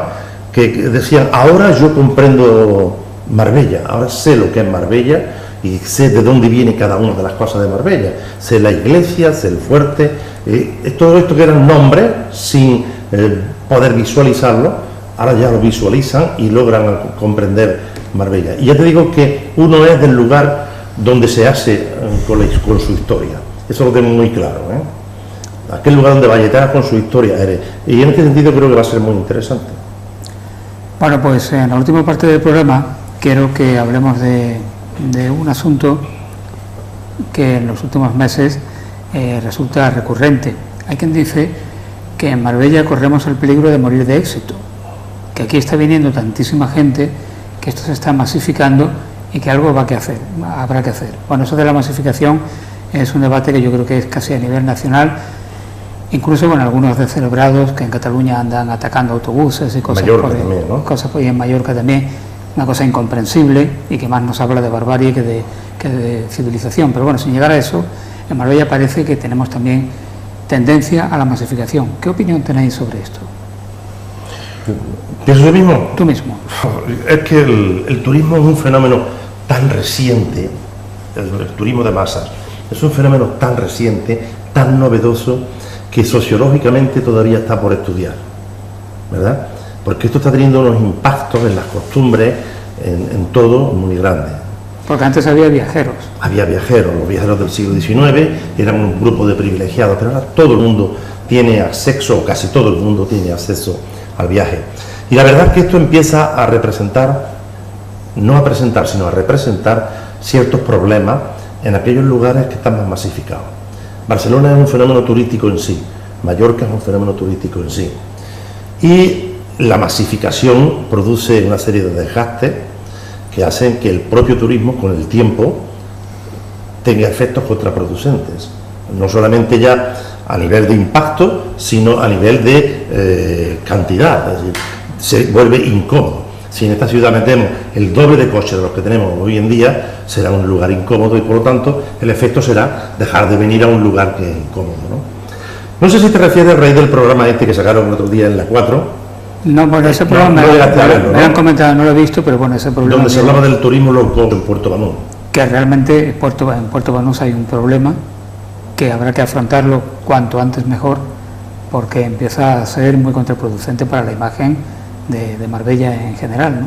que decían, ahora yo comprendo Marbella, ahora sé lo que es Marbella, y sé de dónde viene cada una de las cosas de Marbella, sé la iglesia, sé el fuerte, todo esto que eran nombres sin poder visualizarlo, ahora ya lo visualizan y logran comprender Marbella. Y ya te digo que uno es del lugar donde se hace con su historia, eso lo tengo muy claro, ¿eh? Aquel lugar donde Valletá con su historia eres, y en este sentido creo que va a ser muy interesante. Bueno, pues en la última parte del programa quiero que hablemos de un asunto que en los últimos meses resulta recurrente. Hay quien dice que en Marbella corremos el peligro de morir de éxito, que aquí está viniendo tantísima gente, que esto se está masificando y que algo habrá que hacer. Bueno, eso de la masificación es un debate que yo creo que es casi a nivel nacional, incluso con algunos descerebrados que en Cataluña andan atacando autobuses y cosas Mallorca también, ¿no? Cosas, y en Mallorca también. una cosa incomprensible y que más nos habla de barbarie que de civilización. Pero bueno, sin llegar a eso, en Marbella parece que tenemos también tendencia a la masificación. ¿Qué opinión tenéis sobre esto? ¿Pienso yo mismo? Tú mismo. Es que el turismo es un fenómeno tan reciente, el turismo de masas, es un fenómeno tan reciente, tan novedoso, que sociológicamente todavía está por estudiar, ¿verdad? Porque esto está teniendo unos impactos en las costumbres, en todo, muy grandes. Porque antes había viajeros. Había viajeros, los viajeros del siglo XIX eran un grupo de privilegiados, pero ahora todo el mundo tiene acceso, o casi todo el mundo tiene acceso al viaje. Y la verdad es que esto empieza a representar, no a presentar, sino a representar ciertos problemas en aquellos lugares que están más masificados. Barcelona es un fenómeno turístico en sí, Mallorca es un fenómeno turístico en sí. Y la masificación produce una serie de desgastes que hacen que el propio turismo, con el tiempo, tenga efectos contraproducentes. No solamente ya a nivel de impacto, sino a nivel de cantidad, es decir, se vuelve incómodo. Si en esta ciudad metemos el doble de coches de los que tenemos hoy en día, será un lugar incómodo y por lo tanto el efecto será dejar de venir a un lugar que es incómodo, ¿no? No sé si te refieres, Rey, del programa este que sacaron el otro día en la 4. No, bueno, ese programa me han comentado, no lo he visto, pero bueno, ese problema... Donde se hablaba del turismo low cost en Puerto Banús. Que realmente en Puerto Banús hay un problema que habrá que afrontarlo cuanto antes mejor, porque empieza a ser muy contraproducente para la imagen de Marbella en general, ¿no?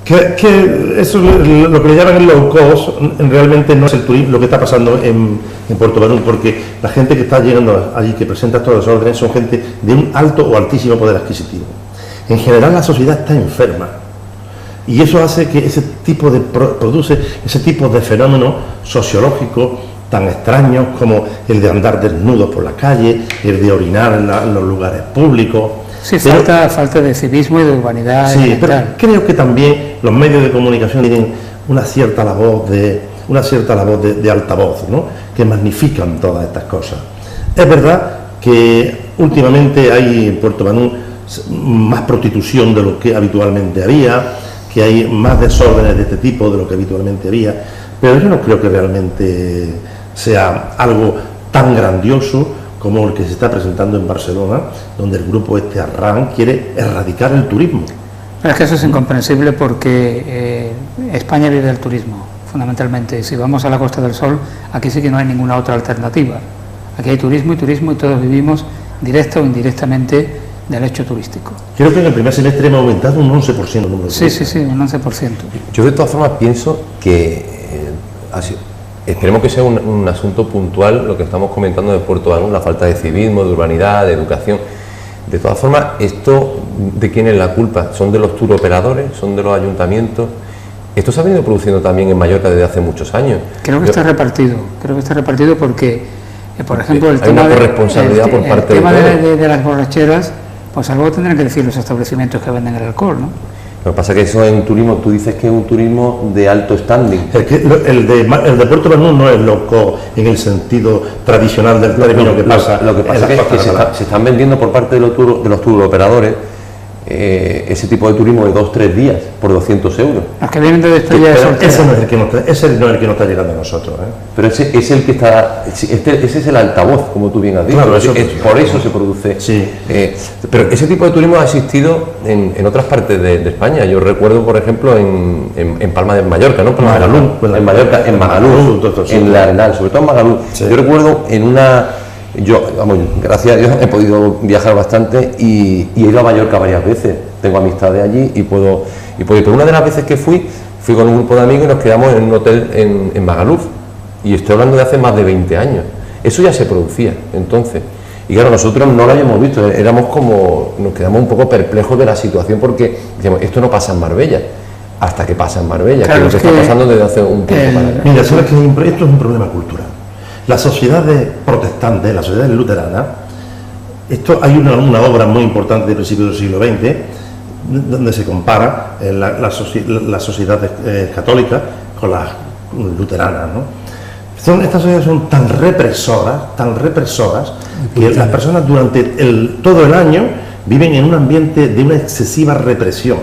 Que eso, lo que le llaman el low cost, realmente no es el turismo, lo que está pasando en Puerto Banús, porque la gente que está llegando allí, que presenta todos los órdenes, son gente de un alto o altísimo poder adquisitivo. En general la sociedad está enferma y eso hace que ese tipo produce ese tipo de fenómenos sociológicos tan extraños como el de andar desnudos por la calle, el de orinar en los lugares públicos. Sí, falta de civismo y de urbanidad. Sí, pero creo que también los medios de comunicación tienen una cierta labor de altavoz, ¿no? Que magnifican todas estas cosas. Es verdad que últimamente hay en Puerto Banús más prostitución de lo que habitualmente había, que hay más desórdenes de este tipo de lo que habitualmente había, pero yo no creo que realmente sea algo tan grandioso como el que se está presentando en Barcelona, donde el grupo Arran quiere erradicar el turismo. Pero es que eso es incomprensible porque España vive del turismo, fundamentalmente. Si vamos a la Costa del Sol, aquí sí que no hay ninguna otra alternativa. Aquí hay turismo y todos vivimos directa o indirectamente del hecho turístico. Creo que en el primer semestre hemos aumentado un 11% el número de turistas. Sí, un 11%. Yo de todas formas pienso que esperemos que sea un asunto puntual lo que estamos comentando de Puerto Banús, la falta de civismo, de urbanidad, de educación. De todas formas, ¿esto de quién es la culpa? ¿Son de los turoperadores? ¿Son de los ayuntamientos? Esto se ha venido produciendo también en Mallorca desde hace muchos años. Creo que está repartido porque, por ejemplo, el hay tema, una corresponsabilidad por parte de las borracheras, pues algo tendrán que decir los establecimientos que venden el alcohol, ¿no? Lo que pasa es que eso es un turismo, tú dices que es un turismo de alto standing. El de Puerto Banús no es loco en el sentido tradicional del término que pasa. Lo que pasa es que se están vendiendo por parte de los turoperadores ese tipo de turismo de 2-3 días por 200 euros. Los que vienen de despedida de soltera. Ese no es el que no está llegando a nosotros, ¿eh? Pero ese es el que está, ese es el altavoz, como tú bien has dicho. Claro, por eso se produce. Sí. Pero ese tipo de turismo ha existido en otras partes de España. Yo recuerdo, por ejemplo, en Palma de Mallorca, ¿no? En Mallorca, en Magaluf, en la Arenal, sobre todo en Magaluf. Sí. Yo recuerdo gracias a Dios he podido viajar bastante y he ido a Mallorca varias veces, tengo amistades allí y puedo ir. Pero una de las veces que fui con un grupo de amigos y nos quedamos en un hotel en Magaluf, y estoy hablando de hace más de 20 años. Eso ya se producía entonces, y claro, nosotros no lo habíamos visto, nos quedamos un poco perplejos de la situación, porque decíamos, esto no pasa en Marbella, hasta que pasa en Marbella, claro, que es lo que está pasando desde hace un tiempo para acá. Mira, sabes que esto es un problema cultural. Las sociedades protestantes, las sociedades luteranas, hay una obra muy importante de principios del siglo XX, donde se compara las sociedades católicas con las luteranas, ¿no? Estas sociedades son tan represoras, que las personas durante todo el año viven en un ambiente de una excesiva represión.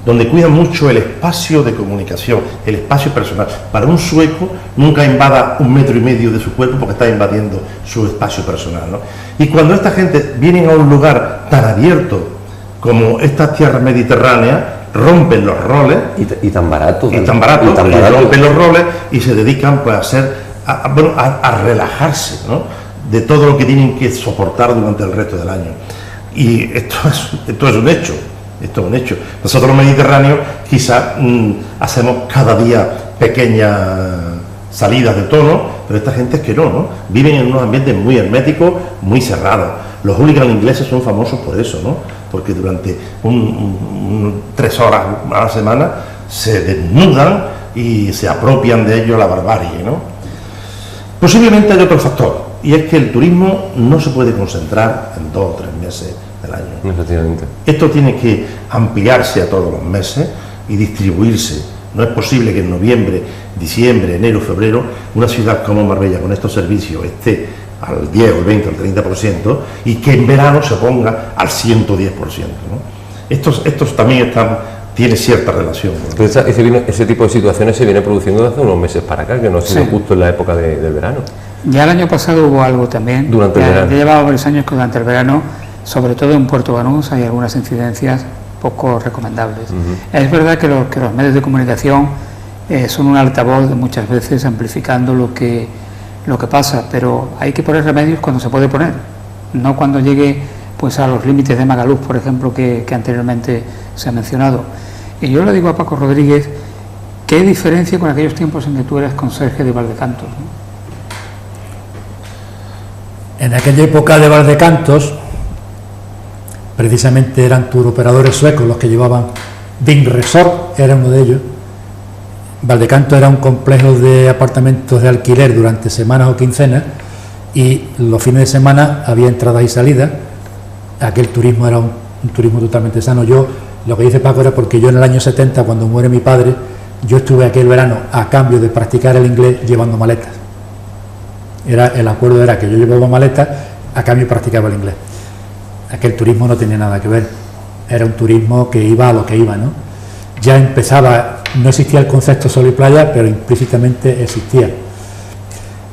donde cuidan mucho el espacio de comunicación, el espacio personal. Para un sueco nunca invada 1,5 metros de su cuerpo porque está invadiendo su espacio personal, ¿no? Y cuando esta gente viene a un lugar tan abierto como estas tierras mediterráneas, rompen los roles y tan barato, rompen los roles y se dedican pues a relajarse, ¿no?, de todo lo que tienen que soportar durante el resto del año. Y esto es un hecho. Nosotros los mediterráneos quizás hacemos cada día pequeñas salidas de tono, pero esta gente es que no, viven en unos ambientes muy herméticos, muy cerrados. Los hooligans ingleses son famosos por eso, ¿no?, porque durante 3 horas a la semana se desnudan y se apropian de ello la barbarie, ¿no? Posiblemente hay otro factor, y es que el turismo no se puede concentrar en 2 o 3 meses del año. Efectivamente. Esto tiene que ampliarse a todos los meses y distribuirse. No es posible que en noviembre, diciembre, enero, febrero, una ciudad como Marbella con estos servicios esté al 10, al 20, al 30% y que en verano se ponga al 110%, ¿no? Estos también tiene cierta relación, ¿no? Ese tipo de situaciones se viene produciendo desde hace unos meses para acá, que no ha sido justo en la época del verano. Ya el año pasado hubo algo también. Durante el verano. Ya llevaba varios años que durante el verano, sobre todo en Puerto Banús, hay algunas incidencias poco recomendables. Es verdad que los medios de comunicación son un altavoz muchas veces amplificando lo que pasa, pero hay que poner remedios cuando se puede poner, no cuando llegue pues a los límites de Magaluf, por ejemplo, que anteriormente se ha mencionado. Y yo le digo a Paco Rodríguez, ¿qué diferencia con aquellos tiempos en que tú eras conserje de Valdecantos, ¿no? En aquella época de Valdecantos, precisamente eran turoperadores suecos los que llevaban Ving Resort, era uno de ellos. Valdecantos era un complejo de apartamentos de alquiler durante semanas o quincenas, y los fines de semana había entradas y salidas. Aquel turismo era un turismo totalmente sano. Lo que dice Paco era porque yo en el año 70, cuando muere mi padre, yo estuve aquel verano a cambio de practicar el inglés llevando maletas. El acuerdo era que yo llevaba maletas, a cambio practicaba el inglés. Aquel turismo no tenía nada que ver, era un turismo que iba a lo que iba, ¿no? Ya empezaba, no existía el concepto sol y playa, pero implícitamente existía.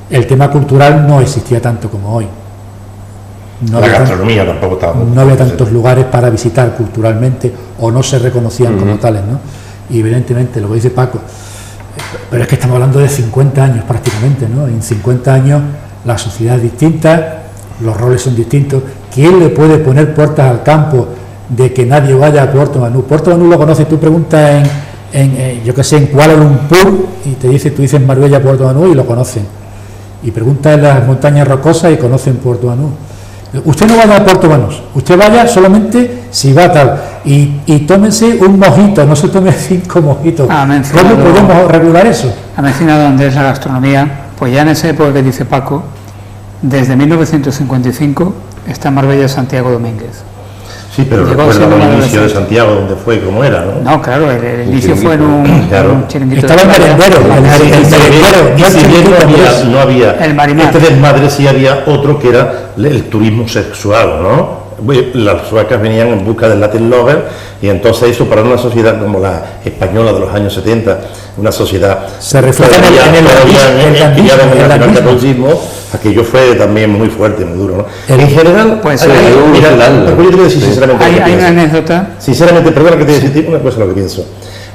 El tema cultural no existía tanto como hoy. La gastronomía tampoco estaba. No había tantos lugares para visitar culturalmente, o no se reconocían como tales, ¿no? Y evidentemente, lo que dice Paco, pero es que estamos hablando de 50 años prácticamente, ¿no? En 50 años la sociedad es distinta, los roles son distintos. ¿Quién le puede poner puertas al campo de que nadie vaya a Puerto Banús? Puerto Banús lo conoces, tú preguntas yo que sé, en Kuala Lumpur, y tú dices Marbella, Puerto Banús, y lo conocen. Y preguntas en las montañas rocosas y conocen Puerto Banús. Usted no vaya a Puerto Banús, usted vaya solamente si va tal, y tómense un mojito, no se tome 5 mojitos. ¿Cómo podemos regular eso? Ha mencionado Andrés la gastronomía, pues ya en esa época que dice Paco, desde 1955 está en Marbella Santiago Domínguez. Sí, pero recuerda el inicio de Santiago, donde fue, cómo era, ¿no? No, claro, el inicio fue en un chiringuito. Estaba el merendero, y si bien no había el Marimar. Este desmadre, sí había otro que era el turismo sexual, ¿no? Las suecas venían en busca del Latin Lover, y entonces eso para una sociedad como la española de los años 70, una sociedad se refleja en el catolicismo, aquello fue también muy fuerte, muy duro, ¿no? En general, pues yo te voy a decir sinceramente hay una anécdota. Sinceramente, perdona que te diga una cosa lo que pienso.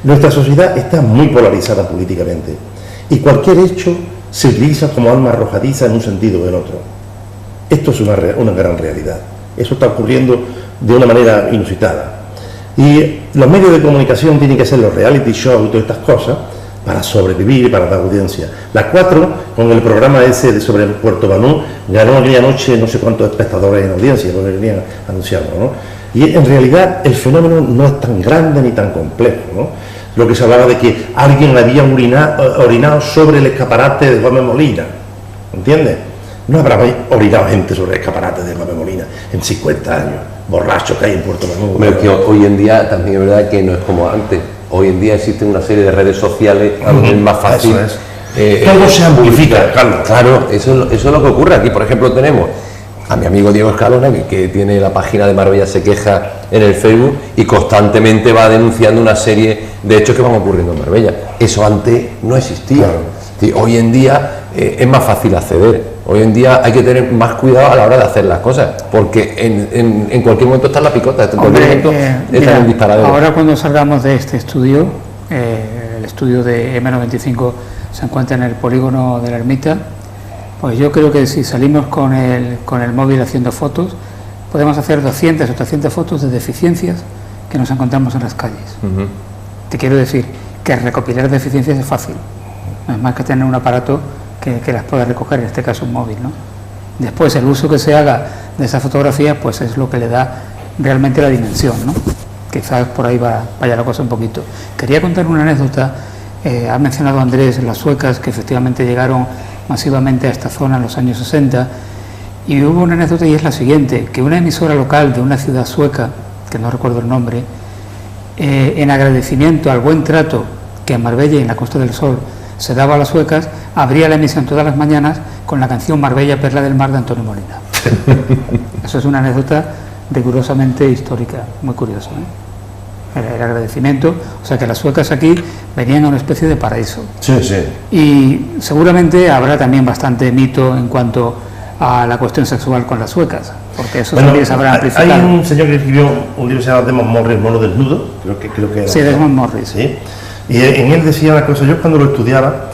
Nuestra sociedad está muy polarizada políticamente, y cualquier hecho se utiliza como arma arrojadiza en un sentido o en otro. Esto es una gran realidad. Eso está ocurriendo de una manera inusitada. Y los medios de comunicación tienen que hacer los reality shows y todas estas cosas para sobrevivir y para dar audiencia. La 4, con el programa ese sobre Puerto Banús, ganó aquella noche no sé cuántos espectadores en audiencia, porque venían anunciando, ¿no? Y en realidad el fenómeno no es tan grande ni tan complejo, ¿no? Lo que se hablaba de que alguien había orinado sobre el escaparate de Gómez Molina, ¿entiendes? No habrá orinado gente sobre el escaparate de Gómez Molina en 50 años, borrachos que hay en Puerto Banús. Pero que hoy en día también es verdad que no es como antes. Hoy en día existen una serie de redes sociales, es más fácil. Todo se amplifica, Claro, eso es lo que ocurre. Aquí, por ejemplo, tenemos a mi amigo Diego Escalona, que tiene la página de Marbella se queja en el Facebook y constantemente va denunciando una serie de hechos que van ocurriendo en Marbella. Eso antes no existía. Sí, hoy en día es más fácil acceder. Hoy en día hay que tener más cuidado a la hora de hacer las cosas, porque en cualquier momento está la picota, en cualquier momento está el disparadero. Ahora cuando salgamos de este estudio, el estudio de M95 se encuentra en el polígono de la Ermita, pues yo creo que si salimos con el móvil haciendo fotos, podemos hacer 200 o 300 fotos de deficiencias que nos encontramos en las calles. Te quiero decir que recopilar deficiencias es fácil, no es más que tener un aparato que las pueda recoger, en este caso un móvil, ¿no? Después el uso que se haga de esa fotografía pues es lo que le da realmente la dimensión, ¿no? Quizás por ahí vaya la cosa un poquito. Quería contar una anécdota. Ha mencionado Andrés las suecas que efectivamente llegaron masivamente a esta zona en los años 60, y hubo una anécdota y es la siguiente, que una emisora local de una ciudad sueca, que no recuerdo el nombre, en agradecimiento al buen trato que en Marbella y en la Costa del Sol se daba a las suecas, abría la emisión todas las mañanas con la canción Marbella, Perla del Mar de Antonio Molina. Eso es una anécdota rigurosamente histórica, muy curioso, ¿eh? El agradecimiento, o sea que las suecas aquí venían a una especie de paraíso. Sí, sí. Y seguramente habrá también bastante mito en cuanto a la cuestión sexual con las suecas, porque eso también se habrá amplificado. Hay un señor que escribió un libro que se llama Desmond Morris, El mono desnudo, creo que era. Sí, Desmond Morris. ¿Sí? Y en él decía una cosa, yo cuando lo estudiaba,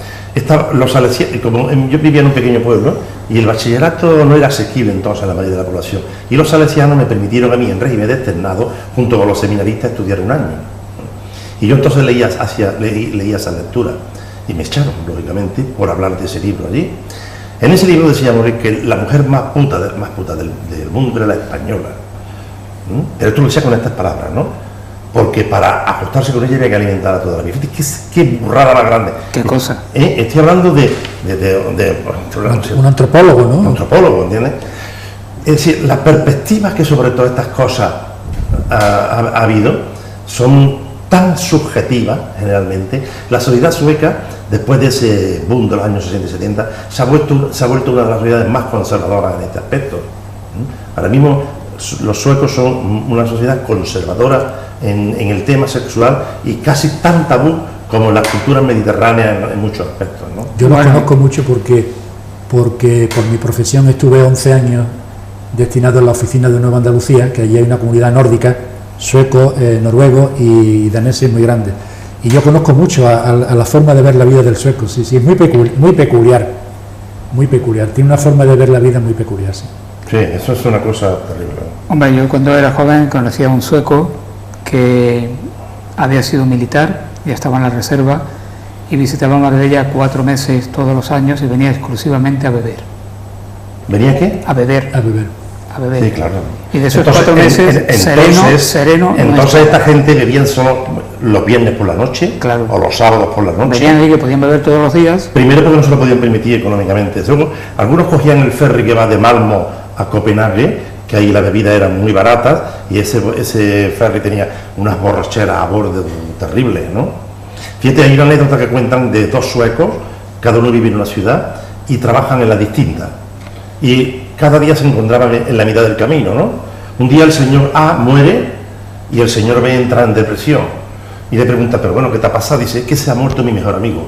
los salesianos, como yo vivía en un pequeño pueblo, y el bachillerato no era asequible entonces a la mayoría de la población, y los salesianos me permitieron a mí, en régimen de externado, junto con los seminaristas, estudiar un año. Y yo entonces leía esa lectura, y me echaron, lógicamente, por hablar de ese libro allí. En ese libro decía Morris que la mujer más puta del mundo era la española. Pero tú lo decías con estas palabras, ¿no? Porque para acostarse con ella había que alimentar a toda la vida. Qué burrada más grande. ¿Qué cosa? Estoy hablando de un antropólogo, ¿no? Un antropólogo, ¿entiendes? Es decir, las perspectivas que sobre todas estas cosas ha habido son tan subjetivas, generalmente. La sociedad sueca, después de ese boom de los años 60 y 70, se ha vuelto una de las sociedades más conservadoras en este aspecto. Ahora mismo los suecos son una sociedad conservadora en el tema sexual y casi tan tabú como las culturas mediterráneas en muchos aspectos, ¿no? Yo lo conozco mucho porque por mi profesión estuve 11 años destinado en la oficina de Nueva Andalucía, que allí hay una comunidad nórdica, sueco, noruego y daneses muy grande. Y yo conozco mucho a la forma de ver la vida del sueco, sí, es muy peculiar, tiene una forma de ver la vida muy peculiar, sí. Sí, eso es una cosa terrible. Hombre, yo cuando era joven conocía a un sueco que había sido militar, ya estaba en la reserva y visitaba Marbella 4 meses todos los años y venía exclusivamente a beber. ¿Venía qué? A beber. Sí, claro. Y de esos 4 meses, sereno. Entonces esta gente bebían solo los viernes por la noche, claro, o los sábados por la noche. Venían ahí que podían beber todos los días. Primero porque no se lo podían permitir económicamente. Luego, algunos cogían el ferry que va de Malmo a Copenhague, que ahí la bebida era muy barata, y ese ferry tenía unas borracheras a bordo terribles, ¿no? Fíjate, hay una anécdota que cuentan de 2 suecos, cada uno vive en una ciudad y trabajan en la distinta. Y cada día se encontraban en la mitad del camino, ¿no? Un día el señor A muere y el señor B entra en depresión. Y le pregunta, pero bueno, ¿qué te ha pasado? Dice, que se ha muerto mi mejor amigo.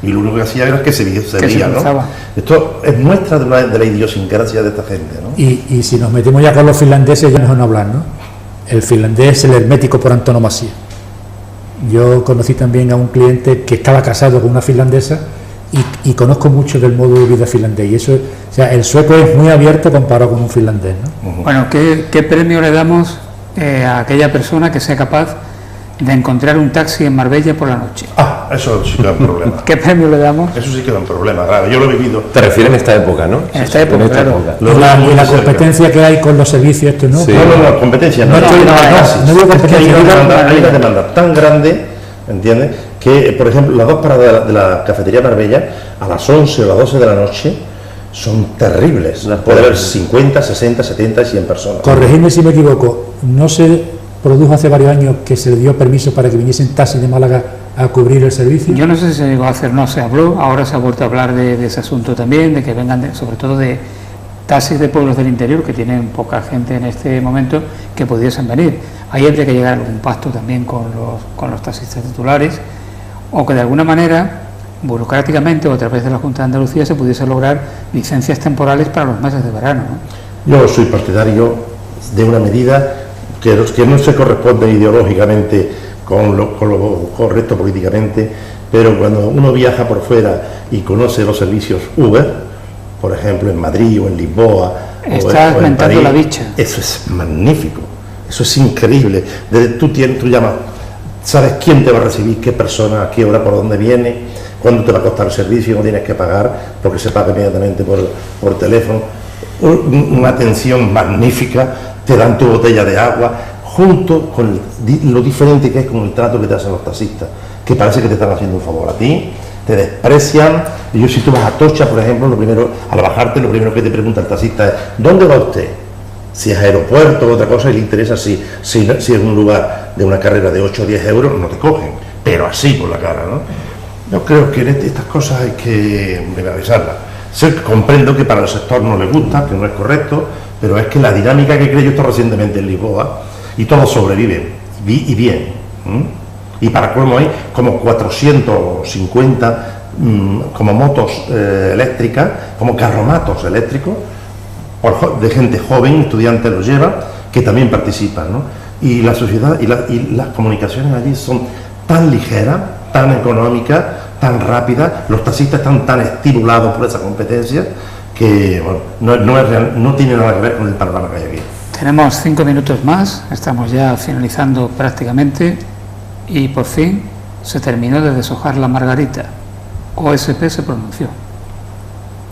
Y lo único que hacía era que se veía, ¿no? Esto es muestra de la idiosincrasia de esta gente, ¿no? Y si nos metemos ya con los finlandeses, ya mejor no hablar, ¿no? El finlandés es el hermético por antonomasia. Yo conocí también a un cliente que estaba casado con una finlandesa y conozco mucho del modo de vida finlandés. Y eso, o sea, el sueco es muy abierto comparado con un finlandés, ¿no? Bueno, ¿qué premio le damos a aquella persona que sea capaz de encontrar un taxi en Marbella por la noche? Ah, eso sí que da un problema. ¿Qué premio le damos? Eso sí que da un problema, claro, yo lo he vivido. Te refieres en esta época, ¿no? En esta época, claro. Y la competencia que hay con los servicios estos, ¿no? Sí. No, competencia no. No digo competencia. Hay una demanda tan grande, ¿entiendes? Que, por ejemplo, las 2 paradas de la cafetería Marbella, a las 11 o las 12 de la noche, son terribles. Puede haber 50, 60, 70 y 100 personas. Corregidme si me equivoco, ¿no se produjo hace varios años que se le dio permiso para que viniesen taxis de Málaga a cubrir el servicio? Yo no sé si se llegó a hacer, no se habló, ahora se ha vuelto a hablar de ese asunto también, de que vengan sobre todo de taxis de pueblos del interior que tienen poca gente en este momento que pudiesen venir. Ahí habría que llegar a algún pacto también con los taxistas titulares, o que de alguna manera, burocráticamente o a través de la Junta de Andalucía, se pudiese lograr licencias temporales para los meses de verano, ¿no? Yo soy partidario de una medida que no se corresponde ideológicamente con lo correcto políticamente, pero cuando uno viaja por fuera y conoce los servicios Uber, por ejemplo en Madrid o en Lisboa Estás o en mentando París, la bicha. eso es magnífico, eso es increíble. Tú llamas, sabes quién te va a recibir, qué persona, a qué hora, por dónde viene, cuándo te va a costar el servicio, no tienes que pagar porque se paga inmediatamente por teléfono. Una atención magnífica, te dan tu botella de agua, junto con lo diferente que es con el trato que te hacen los taxistas, que parece que te están haciendo un favor a ti, te desprecian. Y yo, si tú vas a Atocha, por ejemplo, al bajarte, lo primero que te pregunta el taxista es: ¿dónde va usted? Si es aeropuerto o otra cosa y le interesa, si es un lugar de una carrera de 8 o 10 euros, no te cogen, pero así por la cara, ¿no? Yo creo que estas cosas hay que revisarlas. Comprendo que para el sector no le gusta, que no es correcto, pero es que la dinámica que creo yo esto recientemente en Lisboa, y todos sobreviven, y bien. Y para colmo hay como 450 como motos eléctricas, como carromatos eléctricos, de gente joven, estudiantes los llevan, que también participan, ¿no? Y la sociedad y las comunicaciones allí son tan ligeras, tan económicas, tan rápidas, los taxistas están tan estimulados por esa competencia que bueno, no tiene nada que ver con el panorama que hay aquí. Tenemos 5 minutos más, estamos ya finalizando prácticamente, y por fin se terminó de deshojar la margarita. OSP se pronunció.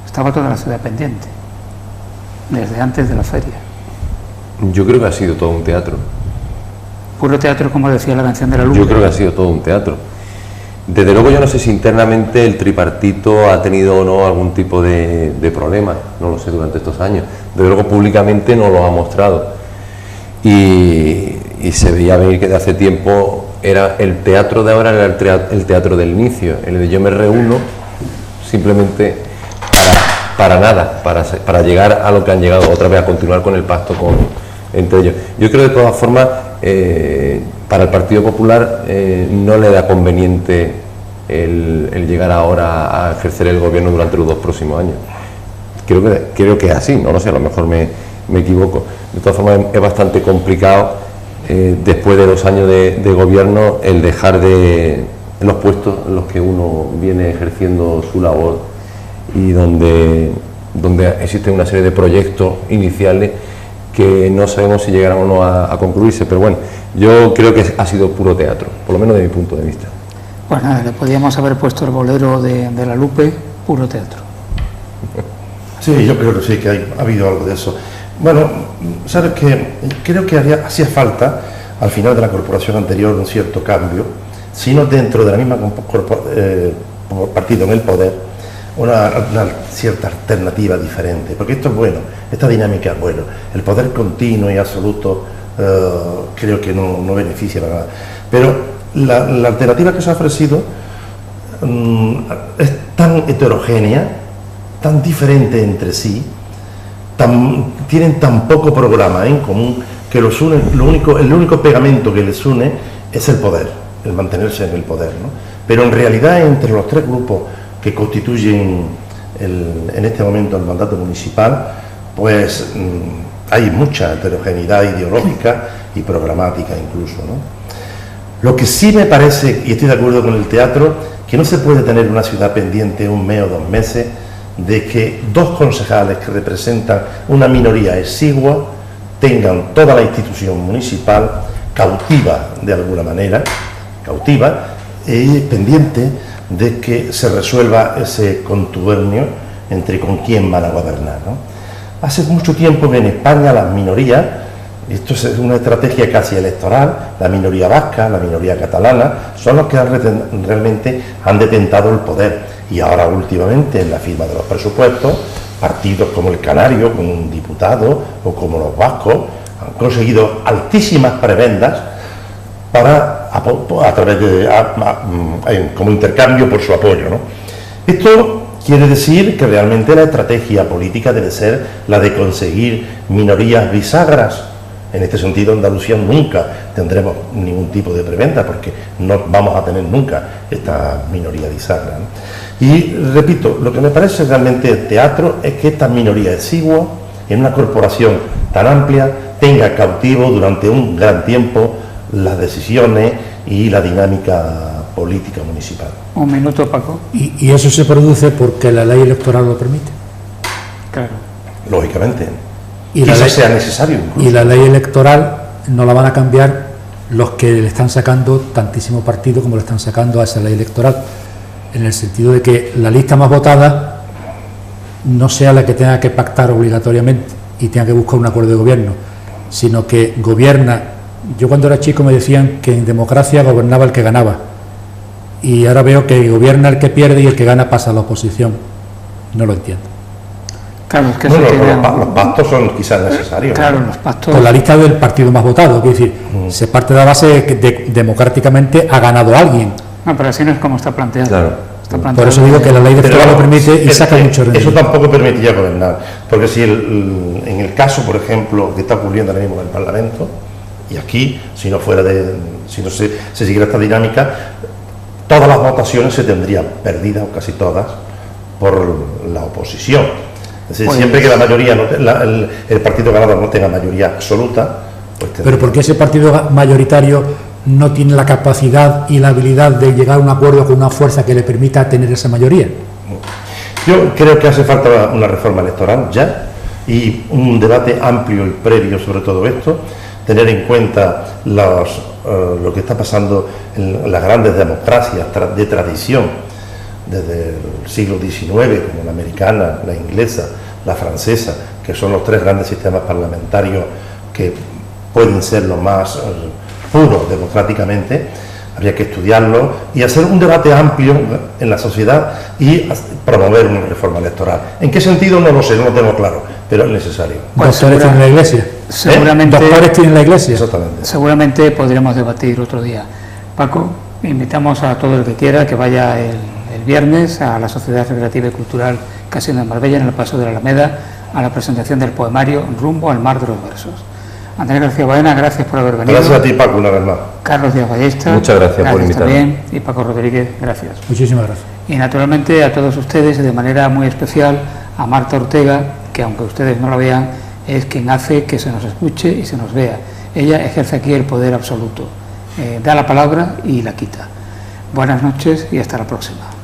Estaba toda la ciudad pendiente, desde antes de la feria. Yo creo que ha sido todo un teatro. Puro teatro, como decía la canción de la luz. Yo creo que ha sido todo un teatro. Desde luego yo no sé si internamente el tripartito ha tenido o no algún tipo de problema, no lo sé, durante estos años. Desde luego públicamente no lo ha mostrado. Y se veía venir que de hace tiempo era el teatro de ahora, era el teatro del inicio, el de yo me reúno simplemente para nada, para llegar a lo que han llegado, otra vez a continuar con el pacto entre ellos. Yo creo de todas formas, para el Partido Popular no le da conveniente el llegar ahora a ejercer el gobierno durante los 2 próximos años. Creo que es así, no lo sé, a lo mejor me equivoco. De todas formas es bastante complicado después de 2 años de gobierno el dejar de los puestos en los que uno viene ejerciendo su labor y donde existe una serie de proyectos iniciales que no sabemos si llegarán o no a concluirse, pero bueno, yo creo que ha sido puro teatro, por lo menos de mi punto de vista. Pues nada, le podíamos haber puesto el bolero de la Lupe, puro teatro. Sí, yo creo que sí, que ha habido algo de eso. Bueno, sabes que creo que hacía falta al final de la corporación anterior un cierto cambio, sino dentro de la misma partido en el poder, una cierta alternativa diferente, porque esto es bueno, esta dinámica es bueno. El poder continuo y absoluto creo que no beneficia para nada, pero la alternativa que se ha ofrecido es tan heterogénea, tan diferente entre sí, tienen tan poco programa en común, que los une, el único pegamento que les une es el poder, el mantenerse en el poder, ¿no? Pero en realidad entre los 3 grupos que constituyen en este momento el mandato municipal, pues hay mucha heterogeneidad ideológica y programática incluso, ¿no? Lo que sí me parece, y estoy de acuerdo con el teatro, que no se puede tener una ciudad pendiente 1 mes o 2 meses de que 2 concejales que representan una minoría exigua tengan toda la institución municipal cautiva de alguna manera, y pendiente de que se resuelva ese contubernio entre con quién van a gobernar, ¿no? Hace mucho tiempo que en España las minorías, esto es una estrategia casi electoral, la minoría vasca, la minoría catalana, son los que realmente han detentado el poder. Y ahora últimamente en la firma de los presupuestos, partidos como el Canario, con un diputado, o como los vascos, han conseguido altísimas prebendas a través de como intercambio por su apoyo, ¿no? Esto quiere decir que realmente la estrategia política debe ser la de conseguir minorías bisagras. En este sentido, en Andalucía nunca tendremos ningún tipo de preventa, porque no vamos a tener nunca esta minoría bisagra, ¿no? Y repito, lo que me parece realmente teatro es que esta minoría exigua, en una corporación tan amplia, tenga cautivo durante un gran tiempo las decisiones y la dinámica política municipal. Un minuto, Paco. Y eso se produce porque la ley electoral lo permite. Claro. Lógicamente. Y la quizás ley, sea necesario incluso. Y la ley electoral no la van a cambiar los que le están sacando tantísimo partido como le están sacando a esa ley electoral, en el sentido de que la lista más votada no sea la que tenga que pactar obligatoriamente y tenga que buscar un acuerdo de gobierno, sino que gobierna. Yo cuando era chico me decían que en democracia gobernaba el que ganaba, y ahora veo que gobierna el que pierde y el que gana pasa a la oposición. No lo entiendo. Claro, es que Bueno, eso tiene... los pactos son quizás necesarios. Claro, los pactos... Con la lista del partido más votado, quiero decir, se parte de la base de que democráticamente ha ganado alguien. No, pero así no es como está planteado. Claro. Está planteado Por eso digo que la ley electoral lo permite y saca mucho rendimiento. Eso tampoco permitiría gobernar, porque si en el caso, por ejemplo, que está ocurriendo ahora mismo en el Parlamento, y aquí, si no se siguiera esta dinámica, todas las votaciones se tendrían perdidas, o casi todas, por la oposición. Es decir, Pues, siempre que la mayoría, el partido ganador no tenga mayoría absoluta, pues Pero porque ese partido mayoritario no tiene la capacidad y la habilidad de llegar a un acuerdo con una fuerza que le permita tener esa mayoría. Yo creo que hace falta una reforma electoral ya, y un debate amplio y previo sobre todo esto, tener en cuenta lo que está pasando en las grandes democracias de tradición, desde el siglo XIX, como la americana, la inglesa, la francesa, que son los tres grandes sistemas parlamentarios que pueden ser los más puros democráticamente. Habría que estudiarlo y hacer un debate amplio en la sociedad y promover una reforma electoral. ¿En qué sentido? No lo sé, no lo tengo claro, pero es necesario. Pues Doctores tienen la iglesia. seguramente, Doctores tienen la iglesia. Exactamente. seguramente podremos debatir otro día. Paco, invitamos a todo el que quiera que vaya el viernes a la Sociedad Recreativa y Cultural Casino de Marbella, en el Paso de la Alameda, a la presentación del poemario Rumbo al Mar de los Versos. Andrés García Baena, gracias por haber venido. Gracias a ti, Paco, una vez más. Carlos Díaz Ballesta, Muchas gracias por invitarme. también, y Paco Rodríguez, gracias. Muchísimas gracias. Y naturalmente a todos ustedes, y de manera muy especial a Marta Ortega, que aunque ustedes no la vean, es quien hace que se nos escuche y se nos vea. Ella ejerce aquí el poder absoluto, da la palabra y la quita. Buenas noches y hasta la próxima.